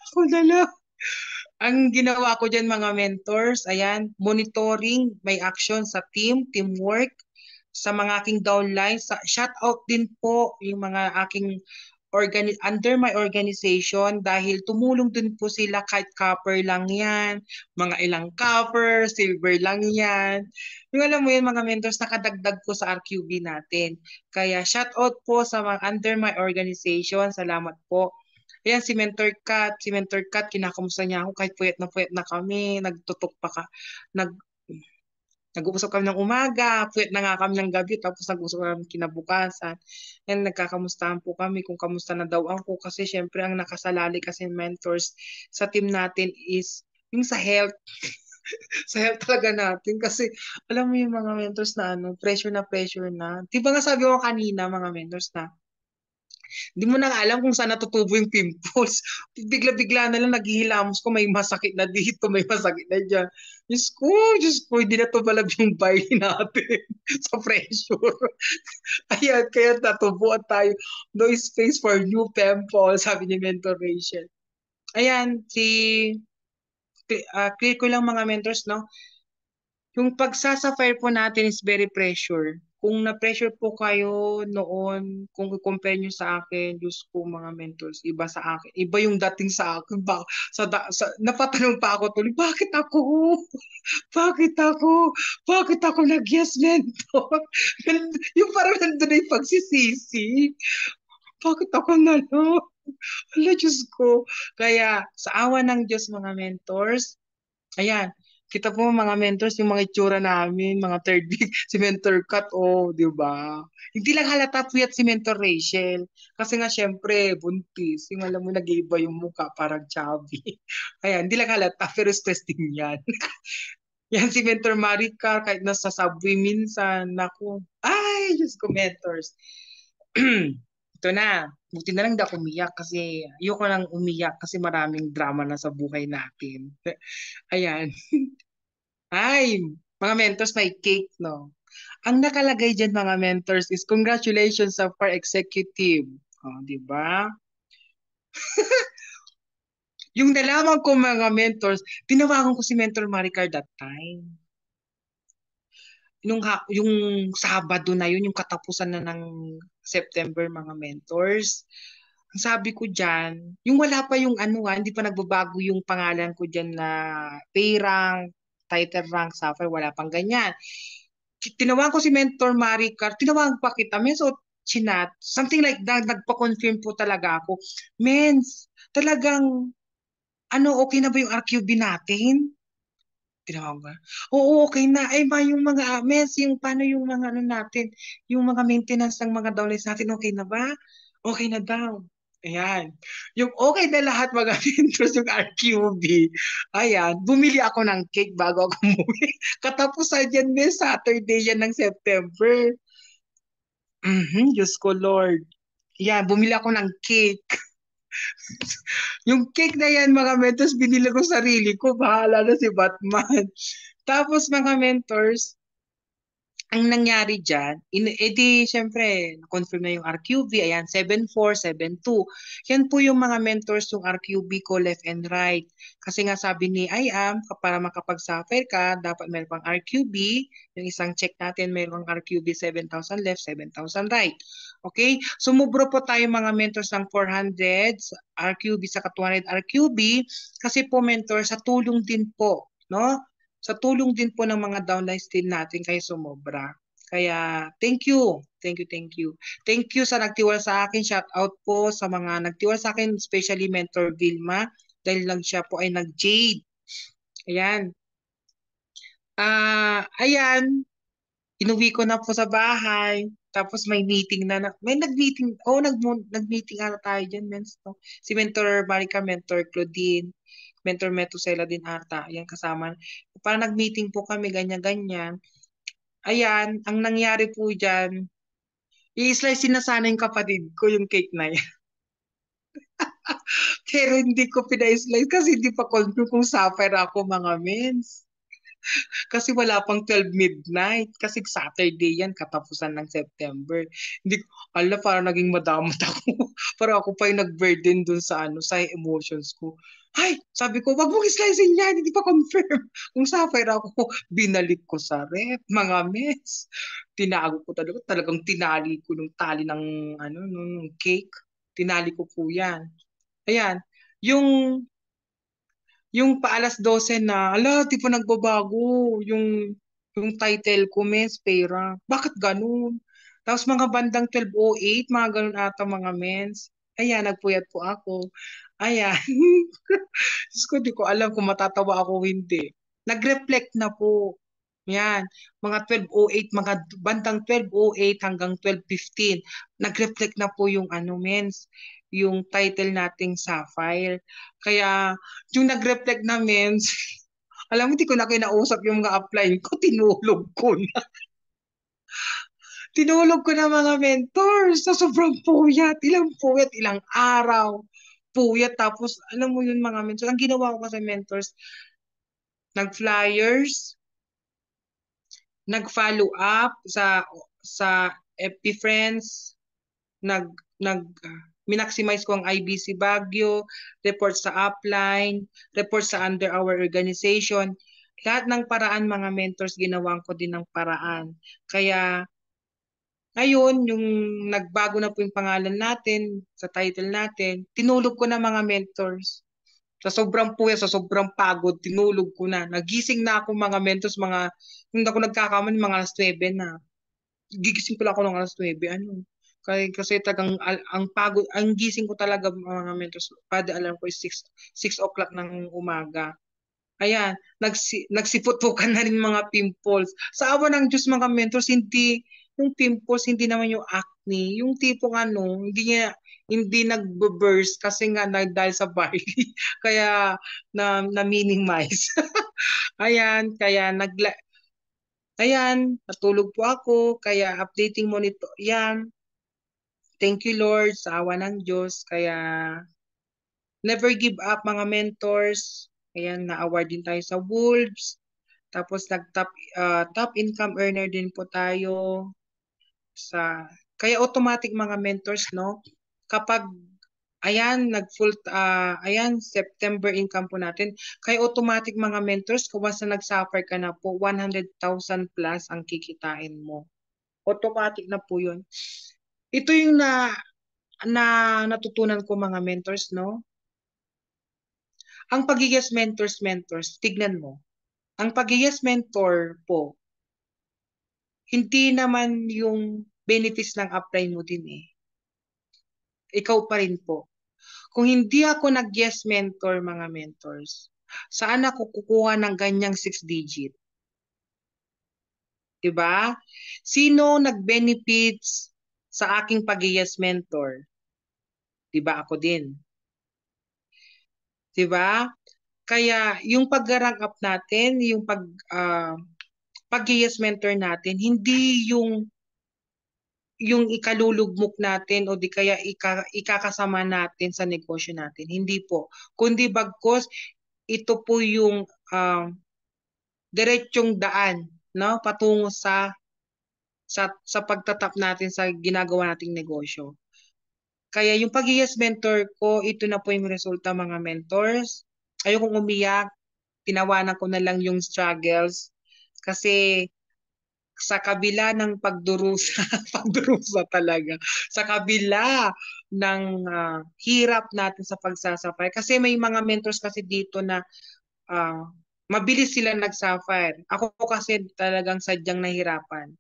Ako na lang. Ang ginawa ko dyan mga mentors, ayan, monitoring, may action sa teamwork, sa mga aking downlines, shout out din po yung mga aking under my organization dahil tumulong din po sila kahit copper lang yan, mga ilang copper, silver lang yan. Yung alam mo yun mga mentors, nakadagdag po sa RQB natin. Kaya shout out po sa mga under my organization, salamat po. Ayan, si Mentor Kat, kinakamusta niya ako kahit puyat na kami, nag, nag-uusap kami ng umaga, puyat na nga kami ng gabi, tapos nag-uusap kami kinabukasan. And nagkakamustahan po kami kung kamusta na daw ako kasi syempre ang nakasalali kasi mentors sa team natin is yung sa health, sa health talaga natin kasi alam mo yung mga mentors na pressure na. Di ba nga sabi ko kanina mga mentors na hindi mo na nga alam kung saan natutubo yung pimples. Bigla-bigla na lang naghihilamos ko, may masakit na dito, may masakit na dyan. Diyos ko, hindi na tumalab yung bile natin sa pressure. Ayan, kaya natubuan tayo. No space for new pimples, sabi ni Mentor Rachel. Ayan, clear ko lang mga mentors, no? Yung pagsasafire po natin is very pressure. Kung na-pressure po kayo noon, kung i-compare nyo sa akin, Diyos ko mga mentors, iba sa akin. Iba yung dating sa akin. Napatanong pa ako tuloy, bakit ako? Bakit ako? Bakit ako nag-yes mentor? Yung parang nandun na yung pagsisisi. Bakit ako na lang? Ala, Diyos ko. Kaya sa awa ng Diyos mga mentors, ayan, kita po mga mentors, yung mga itsura namin, mga third week, si Mentor Kat, oh, di ba? Hindi lang halata puyat si Mentor Rachel. Kasi nga, syempre, buntis. Yung alam mo, nag-iiba yung mukha, parang chubby. Ayan, hindi lang halata, pero stress din yan. Yan si Mentor Maricar, kahit nasa subway minsan, naku, ay, Diyos ko, mentors. Ito na, buti na lang hindi ako umiyak kasi ayoko lang umiyak kasi maraming drama na sa buhay natin. Ayan. Ay, mga mentors may cake, no? Ang nakalagay dyan mga mentors is congratulations sa par executive. Oh, di ba? Yung nalaman ko mga mentors, tinawagan ko si Mentor Maricar that time. Yung Sabado na yun, yung katapusan na ng September mga mentors. ang sabi ko diyan, yung wala pa yung ano hindi pa nagbabago yung pangalan ko diyan na pay rank, title rank, sapphire, wala pang ganyan. Tinawagan ko si Mentor Maricar, tinawagan pa kita, men, so chinat, something like that, nagpa-confirm po talaga ako. Mens, talagang, ano, okay na ba yung RQB natin? Tinawag ba? Oo, okay na. Ay, ma, yung mga mens, yung paano yung mga ano natin, yung mga maintenance ng mga downlines natin, okay na ba? Okay na daw. Ayan. Yung okay na lahat mga interest yung RQB. Ayan. Bumili ako ng cake bago ako umuwi. Katapusan yan, may Saturday yan ng September. Diyos ko, Lord. Yan, bumili ako ng cake. Yung cake na yan, mga mentors, binili ko sarili ko. Bahala na si Batman. Tapos, mga mentors, ang nangyari dyan, edi syempre, confirm na yung RQB, ayan, 7472. Yan po yung mga mentors yung RQB ko left and right. Kasi nga sabi ni IAM, para makapag-suffer ka, dapat meron pang RQB. Yung isang check natin, meron pang RQB 7,000 left, 7,000 right. Okay? Sumubro po tayo mga mentors ng 400 RQB sa 200 RQB kasi po mentor, sa tulong din po, no? Sa tulong din po ng mga downlines din natin kay sumobra. Kaya thank you. Thank you, thank you. Thank you sa nagtiwala sa akin. Shout out po sa mga nagtiwala sa akin, especially Mentor Vilma, dahil lang siya po ay nag-jade. Ayan. Ayan, inuwi ko na po sa bahay. Tapos may meeting na, may nag-meeting, nag-meeting ata tayo dyan, mens, no? Si Mentor Marica, Mentor Claudine, Mentor Metusela din ata, yan kasama. Parang nag-meeting po kami, ganyan-ganyan. Ayan, ang nangyari po dyan, i-slice na sana yung kapatid ko yung cake na yan. Pero hindi ko pina-slice kasi hindi pa confirm kung suffer ako, mga mens. Kasi wala pang 12 midnight. Kasi Saturday yan, katapusan ng September. Hindi ko, parang naging madamot ako. Parang ako pa yung nag-burden dun sa ano, sa emotions ko. Ay, sabi ko, wag mong slicing yan, hindi pa confirm. Kung suffer ako, binalik ko sa rep, mga mess. Tinago ko talaga, talagang tinali ko nung tali ng, ano, nung cake. Tinali ko po yan. Ayan, yung pa 12 na, di pa nagbabago yung title ko, Miss Pera. Bakit ganun? Tapos mga bandang 12:08, mga ganun ata mga mens. Ayan, nagpuyat po ako. Ayan. Diyos ko, di ko alam kung matatawa ako o hindi. Nag-reflect na po. Yan, mga 12:08, mga bandang 12:08 hanggang 12:15. Nag-reflect na po yung ano, mens, yung title nating Sapphire. Kaya, yung nag-reflect na mens, alam mo, hindi ko na kinausap yung mga upline ko, tinulog ko na. Tinulog ko na mga mentors sa sobrang puyat, ilang araw. Puyat, tapos, alam mo yun mga mentors, ang ginawa ko kasi mentors, nag-flyers, nag-follow up sa FB Friends, nag nag minaximize ko ang IBC Baguio, report sa upline, report sa under our organization. Lahat ng paraan mga mentors ginawan ko din ng paraan. Kaya ngayon, yung nagbago na po yung pangalan natin, sa title natin, tinulog ko na mga mentors. Sa sobrang puya, sa sobrang pagod, tinulog ko na. Nagising na ako mga mentors, hindi ako nagkakamali, mga alas 9 na. Gigising pala ako ng alas 9, ano. Kasi tagang, ang pagod, ang gising ko talaga mga mentors, pada alam ko is 6 o'clock ng umaga. Ayan, nagsiputukan na rin mga pimples. Sa awa ng Diyos mga mentors, hindi, yung pimples, hindi naman yung acne. Yung tipong ano, hindi nag-burst kasi nga dahil sa barley. Kaya na minimize. Ayan, natulog po ako. Kaya updating mo nito. Yan. Thank you Lord sa awa ng Diyos. Kaya never give up mga mentors. Ayan, na-award din tayo sa Wolves. Tapos top income earner din po tayo kaya automatic mga mentors, no? Kapag ayan September income po natin. Kaya automatic mga mentors, kung once na nag-suffer ka na po, 100,000 plus ang kikitain mo. Automatic na po 'yun. Ito yung na natutunan ko mga mentors, no? Ang pagiging mentors, tignan mo. Ang pagiging mentor po, hindi naman yung benefits ng apply mo din eh. Ikaw pa rin po. Kung hindi ako nag-yes mentor, mga mentors, saan ako kukuha ng ganyang 6 digit? Diba? Sino nag-benefits sa aking pag-yes mentor? Diba ako din? Diba? Kaya yung pag-rank up natin, yung pag-yes mentor natin, hindi yung ikalulugmok natin o di kaya ikakasama natin sa negosyo natin. Hindi po. Kundi bagkos, ito po yung diretsong daan, no, patungo sa pagtatap natin sa ginagawa nating negosyo. Kaya yung pag-yes mentor ko, ito na po yung resulta, mga mentors. Ayokong umiyak, tinawanan ko na lang yung struggles kasi sa kabila ng pagdurusa, pagdurusa talaga, sa kabila ng hirap natin sa pagsasafire. Kasi may mga mentors kasi dito na ah, mabilis sila nag-sapphire. Ako kasi talagang sadyang nahirapan.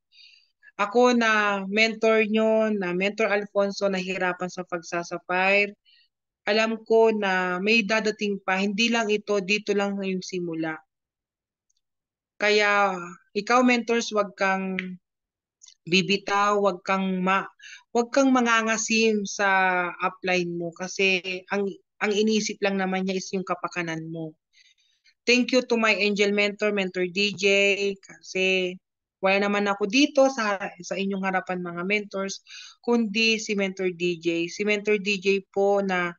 Ako na mentor nyo, na mentor Alfonso, nahirapan sa pagsasapire. Alam ko na may dadating pa, hindi lang ito, dito lang yung simula. Kaya ikaw mentors, wag kang bibitaw, wag kang mangangasim sa upline mo kasi ang inisip lang naman niya is yung kapakanan mo. Thank you to my angel mentor, Mentor DJ, kasi wala naman ako dito sa inyong harapan, mga mentors, kundi si Mentor DJ. Si Mentor DJ po na,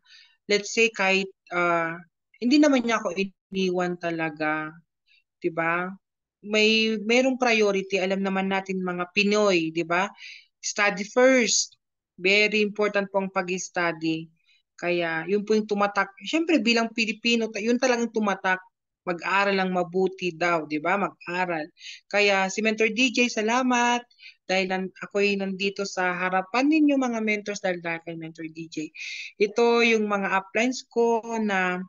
let's say, kahit hindi naman niya ako iniwan talaga, 'di ba? Merong priority, alam naman natin mga Pinoy, 'di ba? Study first. Very important po ang pag-study. Kaya yun po yung tumatak. Siyempre bilang Pilipino, yun talagang tumatak. Mag-aral lang mabuti daw, 'di ba? Mag-aral. Kaya si Mentor DJ, salamat dahil ako'y nandito sa harapan ninyo, mga mentors, dahil kay Mentor DJ. Ito yung mga uplines ko na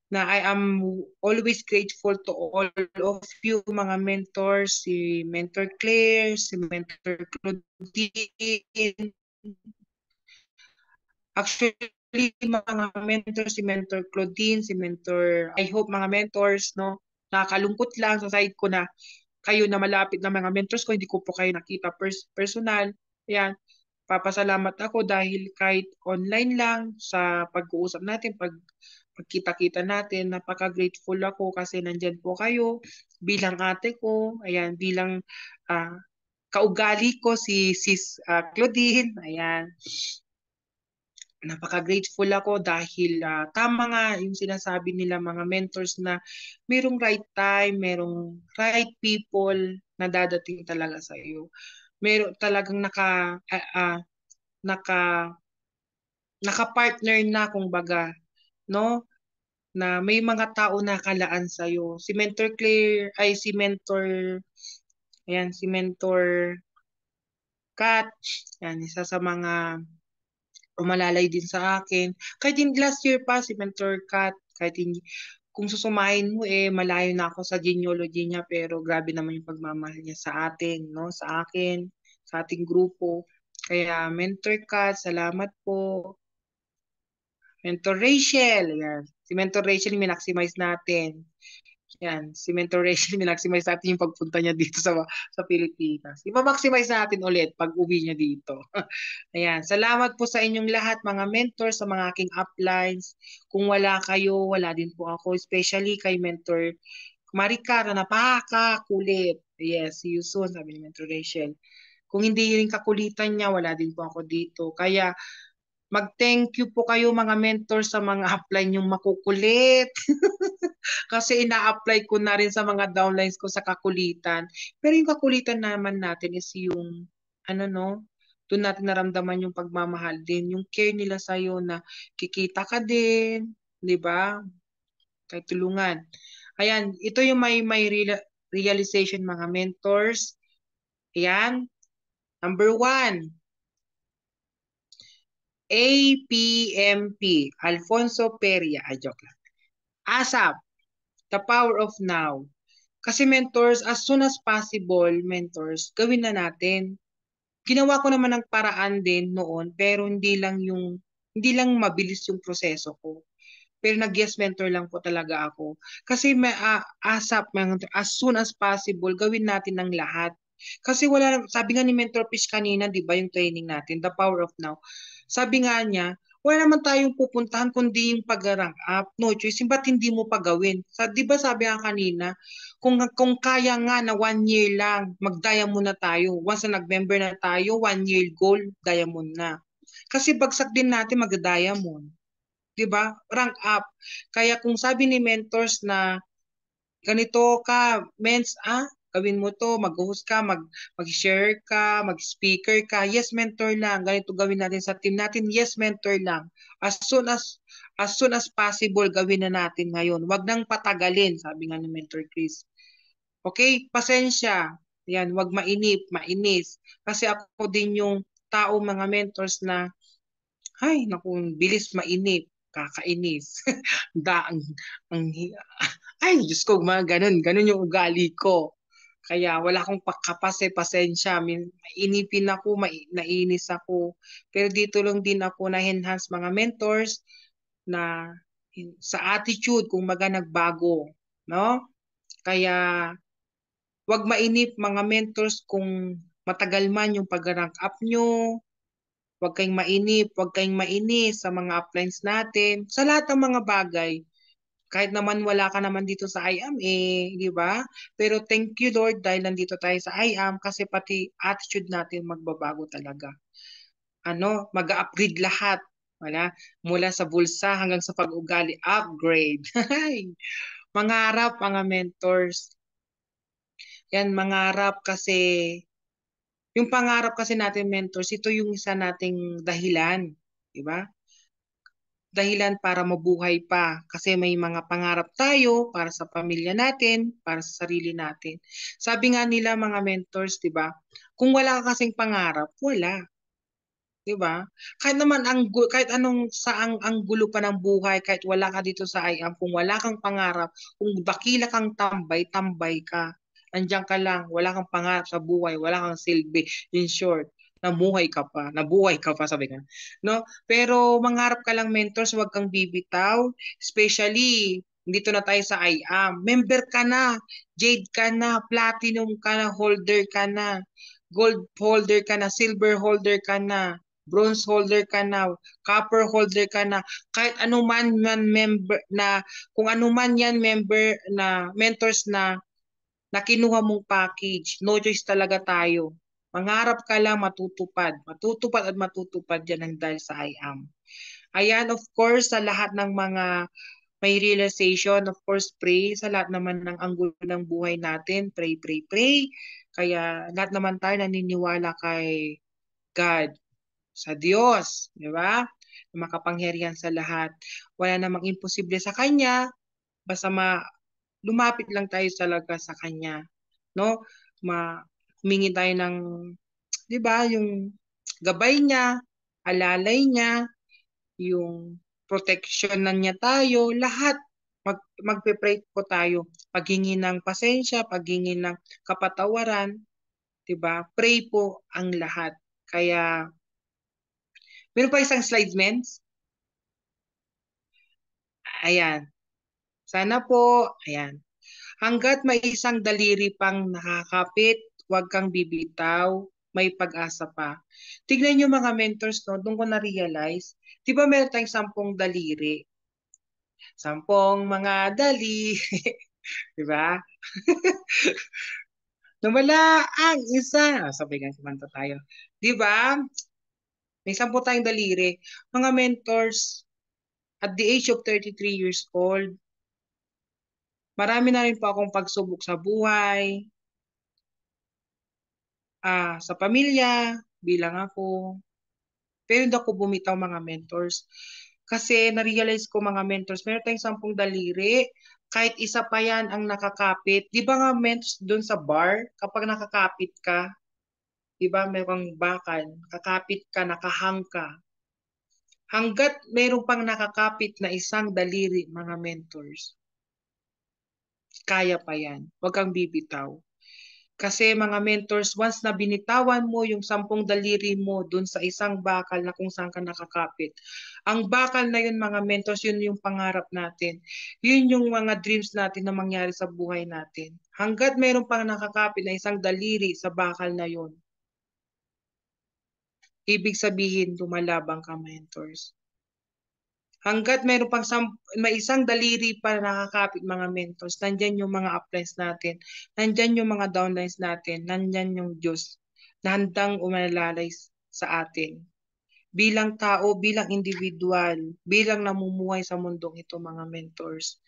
I am always grateful to all of you, mga mentors, si Mentor Claire, si Mentor Claudine. Actually, mga mentors, si Mentor Claudine, si Mentor, I hope mga mentors, no, nakakalungkot lang sa side ko na kayo na malapit na mga mentors ko, hindi ko po kayo nakita personal. Ayan, papasalamat ako dahil kahit online lang sa pag-uusap natin, pagkita-kita natin, napaka-grateful ako kasi nandyan po kayo bilang ate ko, ayan, bilang ah, kaugali ko si Sis Claudine, ayan. Napaka-grateful ako dahil tama nga yung sinasabi nila, mga mentors, na merong right time, merong right people na dadating talaga sa iyo. Meron talagang naka naka-partner na, kumbaga, no? Na may mga tao na kalaan sa iyo. Si Mentor Claire, ay si Mentor, ayan, si Mentor Kat, yan, isa sa mga umalalay din sa akin. Kahit hindi last year pa, si Mentor Kat, kahit hindi, kung susumahin mo malayo na ako sa genealogy niya, pero grabe naman yung pagmamahal niya sa atin, no? Sa akin, sa ating grupo. Kaya Mentor Kat, salamat po. Mentor Rachel, yan. Si Mentor Rachel, minaximize natin. Yan, si Mentor Rachel, minaximize natin yung pagpunta niya dito sa Pilipinas. Ipa-maximize natin ulit pag uwi niya dito. Ayan, salamat po sa inyong lahat, mga mentors, sa mga aking uplines. Kung wala kayo, wala din po ako. Especially kay Mentor Maricar na napakakulit. Yes, see you soon, sabi ni Mentor Rachel. Kung hindi rin kakulitan niya, wala din po ako dito. Kaya mag-thank you po kayo, mga mentors, sa mga upline yung makukulit. Kasi ina-apply ko na rin sa mga downlines ko sa kakulitan. Pero yung kakulitan naman natin is yung, ano no, doon natin naramdaman yung pagmamahal din, yung care nila sa'yo na kikita ka din, di ba? Kay tulungan. Ayan, ito yung realization, mga mentors. Ayan, number 1, APMP, Alfonso Peria. Ay, joke lang. ASAP, The Power of Now. Kasi mentors, as soon as possible, mentors, gawin na natin. Ginawa ko naman ng paraan din noon, pero hindi lang mabilis yung proseso ko. Pero nag-yes mentor lang po talaga ako. Kasi ASAP, as soon as possible, gawin natin ng lahat. Kasi wala, sabi nga ni Mentor Fish kanina, di ba, yung training natin, The Power of Now. Sabi nga niya, wala naman tayong pupuntahan kundi yung pag-rank up. No choice. Ba't hindi mo pa gawin? Di ba sabi nga kanina, kung kaya nga na 1 year lang, mag-diamond na tayo. Once na nag-member na tayo, 1 year goal, diamond na. Kasi bagsak din natin mag-diamond. 'Di ba? Rank up. Kaya kung sabi ni mentors na ganito ka, gawin mo to, mag-host ka, mag-share ka, mag-speaker ka. Yes, mentor lang. Ganito gawin natin sa team natin. Yes, mentor lang. As soon as possible gawin na natin ngayon. Wag nang patagalin, sabi nga ni Mentor Chris. Okay, pasensya. Yan, wag mainip, mainis. Kasi ako din yung tao, mga mentors na ay, naku, bilis mainip, kakainis. da, ang, ang, ay, Diyos ko, mga ganun yung ugali ko. Kaya wala akong pasensya. Mainipin ako, nainis ako. Pero dito lang din ako na-enhance mga mentors na sa attitude, kung maga nagbago. No? Kaya wag mainip mga mentors kung matagal man yung pag-rank up nyo. Huwag kayong mainip, huwag kayong mainis sa mga uplines natin. Sa lahat ng mga bagay, kahit naman wala ka naman dito sa IAM di ba? Pero thank you Lord dahil nandito tayo sa IAM kasi pati attitude natin magbabago talaga. Mag-upgrade lahat. Wala, mula sa bulsa hanggang sa pag-ugali, upgrade. Mangarap mga mentors. Yan, mangarap kasi yung pangarap kasi natin mentors, ito yung isa nating dahilan, di ba? Dahilan para mabuhay pa kasi may mga pangarap tayo para sa pamilya natin, para sa sarili natin. Sabi nga nila mga mentors, 'di ba? Kung wala ka kasing pangarap, wala. 'Di ba? Kahit anong ang gulo pa ng buhay, kahit wala ka dito sa IAM, kung wala kang pangarap, kung dakila kang tambay, tambay ka. Andiyan ka lang, wala kang pangarap sa buhay, wala kang silbi. In short, nabuhay ka pa sabi nga. No? Pero mangarap ka lang mentors, wag kang bibitaw, especially dito na tayo sa IAM. Member ka na, Jade ka na, Platinum ka na, holder ka na, Gold holder ka na, Silver holder ka na, Bronze holder ka na, Copper holder ka na, kahit anuman man member na, kung anuman yan member na mentors na kinuha mong package, no choice talaga tayo. Mangarap ka lang, matutupad. Matutupad at matutupad yan ang dahil sa IAM. Ayan, of course, sa lahat ng mga may realization, of course, pray sa lahat naman ng anggulo ng buhay natin. Pray, pray, pray. Kaya lahat naman tayo naniniwala kay God, sa Diyos, di ba? Makapangyarihan sa lahat. Wala namang imposible sa Kanya, basta lumapit lang tayo talaga sa Kanya. No? Humingi tayo ng, di ba, yung gabay niya, alalay niya, yung protection na niya tayo, lahat magpe-pray po tayo. Paghingi ng pasensya, paghingi ng kapatawaran, 'di ba? Pray po ang lahat. Kaya meron pa isang slides, Mens. Ayan. Sana po, ayan. Hanggat may isang daliri pang nakakapit, huwag kang bibitaw, may pag-asa pa. Tignan nyo mga mentors, no, doon ko na-realize, di ba meron tayong 10 daliri? 10 mga dali. Di ba? Nawala ang isa. Sabay nga kumanta tayo. Di ba? May 10 tayong daliri. Mga mentors, at the age of 33 years old, marami na rin po akong pagsubok sa buhay, sa pamilya, bilang ako. Pero hindi ako bumitaw mga mentors. Kasi na-realize ko mga mentors, meron tayong 10 daliri, kahit isa pa yan ang nakakapit. Di ba nga mentors doon sa bar, kapag nakakapit ka, di ba merong bakal, kakapit ka, nakahang ka. Hanggat meron pang nakakapit na isang daliri, mga mentors, kaya pa yan. Huwag kang bibitaw. Kasi mga mentors, once na binitawan mo yung 10 daliri mo dun sa isang bakal na kung saan ka nakakapit, ang bakal na yun mga mentors, yun yung pangarap natin. Yun yung mga dreams natin na mangyari sa buhay natin. Hanggat meron pang nakakapit na isang daliri sa bakal na yun, ibig sabihin lumalabang ka mentors. Hanggat meron pang may isang daliri pa nakakapit mga mentors, nandyan yung mga uplines natin, nandyan yung mga downlines natin, nandyan yung Diyos na handang umalalay sa atin. Bilang tao, bilang individual, bilang namumuhay sa mundong ito mga mentors,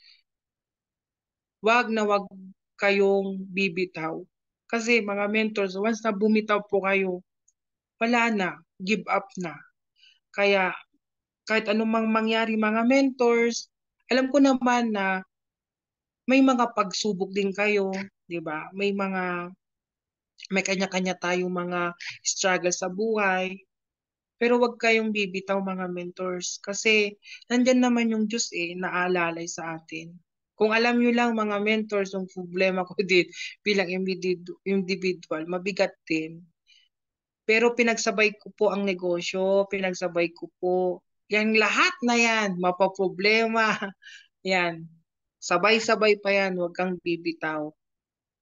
wag na wag kayong bibitaw. Kasi mga mentors, once na bumitaw po kayo, wala na, give up na. Kaya kahit anumang mangyari mga mentors, alam ko naman na may mga pagsubok din kayo, 'di ba? May kanya-kanya tayong mga struggle sa buhay. Pero wag kayong bibitaw mga mentors kasi nandiyan naman yung Diyos naalalay sa atin. Kung alam niyo lang mga mentors, yung problema ko din bilang individual, mabigat din. Pero pinagsabay ko po ang negosyo, pinagsabay ko po. Yan lahat na yan, mapaproblema. Yan. Sabay-sabay pa yan, huwag kang bibitaw.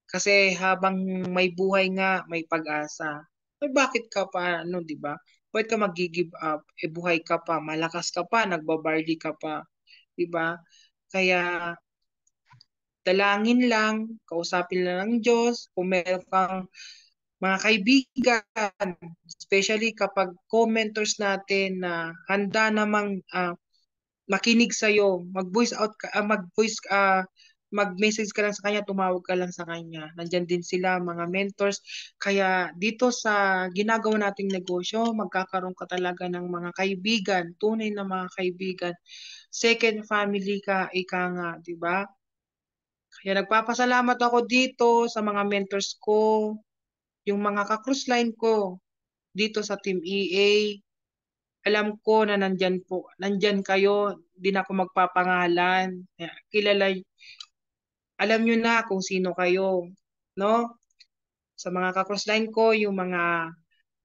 Kasi habang may buhay nga, may pag-asa. Eh bakit ka pa, ano, di ba? Bakit ka mag-give up? Eh buhay ka pa, malakas ka pa, nagbabarley ka pa. Di ba? Kaya dalangin lang, kausapin lang ng Diyos. Kung meron kang mga kaibigan, especially kapag commenters natin na handa namang makinig sa'yo, mag-voice out ka, mag-message ka lang sa kanya, tumawag ka lang sa kanya. Nandyan din sila, mga mentors. Kaya dito sa ginagawa nating negosyo, magkakaroon ka talaga ng mga kaibigan, tunay na mga kaibigan. Second family ka, ika nga, di ba? Kaya nagpapasalamat ako dito sa mga mentors ko, yung mga ka-cruise line ko dito sa Team EA. Alam ko na nandyan kayo, di na ako magpapangalan. Kaya alam nyo na kung sino kayo, no? Sa mga ka-cross line ko, yung mga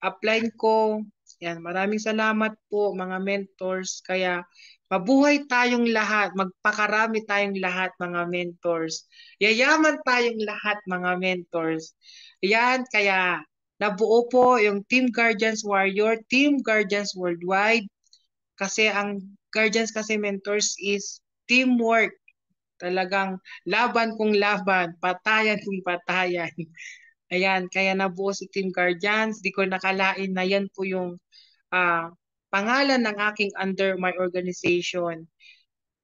upline ko, yan, maraming salamat po mga mentors. Kaya mabuhay tayong lahat, magpakarami tayong lahat mga mentors. Yayaman tayong lahat mga mentors. Yan, kaya nabuo po yung Team Guardians Warrior, Team Guardians Worldwide. Kasi ang Guardians kasi mentors is teamwork. Talagang laban kung laban, patayan kung patayan. Ayan, kaya nabuo si Team Guardians. Di ko nakalain na yan po yung ah, pangalan ng aking under my organization.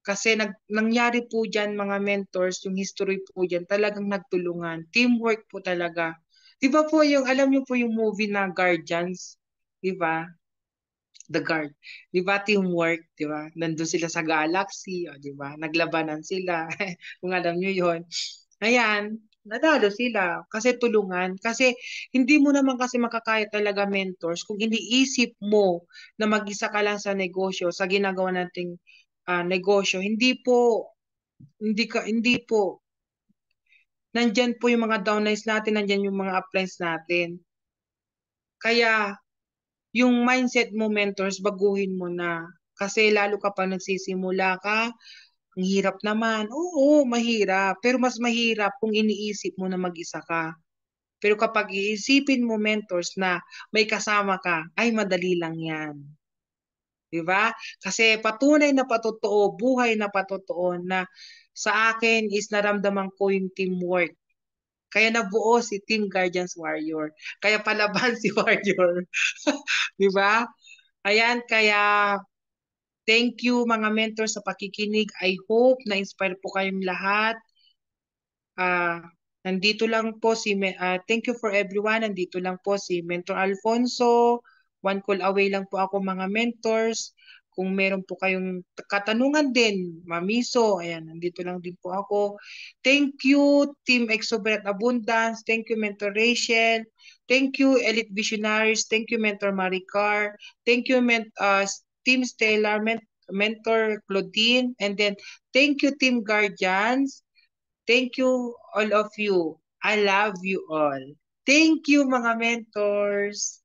Kasi nangyari po dyan mga mentors, yung history po dyan, talagang nagtulungan. Teamwork po talaga. Di ba po yung, alam niyo po yung movie na Guardians? Di ba? The Guard. Di ba teamwork, di ba? Nandun sila sa galaxy, o, di ba? Naglabanan sila. Kung alam nyo yon. Ayan, nadalo sila kasi tulungan. Kasi hindi mo naman kasi makakaya talaga mentors kung iniisip mo na mag-isa ka lang sa negosyo, sa ginagawa nating negosyo. Hindi po. Nandyan po yung mga downlines natin, nandyan yung mga uplines natin. Kaya yung mindset mo, mentors, baguhin mo na. Kasi lalo kapag nagsisimula ka, ang hirap naman. Oo, mahirap. Pero mas mahirap kung iniisip mo na mag-isa ka. Pero kapag iisipin mo, mentors, na may kasama ka, ay madali lang yan. Di ba? Kasi patunay na patotoo, buhay na patotoo na sa akin is naramdaman ko yung teamwork. Kaya nabuo si Team Guardians Warrior. Kaya palaban si Warrior. Di ba? Ayan, kaya thank you mga mentors sa pakikinig. I hope na-inspire po kayong lahat. Ah, nandito lang po thank you for everyone. Nandito lang po si Mentor Alfonso. One call away lang po ako mga mentors. Kung meron po kayong katanungan din, Mamiso, ayan, nandito lang din po ako. Thank you, Team Exuberant Abundance. Thank you, Mentor Rachel. Thank you, Elite Visionaries. Thank you, Mentor Maricar. Thank you, Team Stellar, Mentor Claudine, and then thank you, Team Guardians. Thank you, all of you. I love you all. Thank you, mga mentors.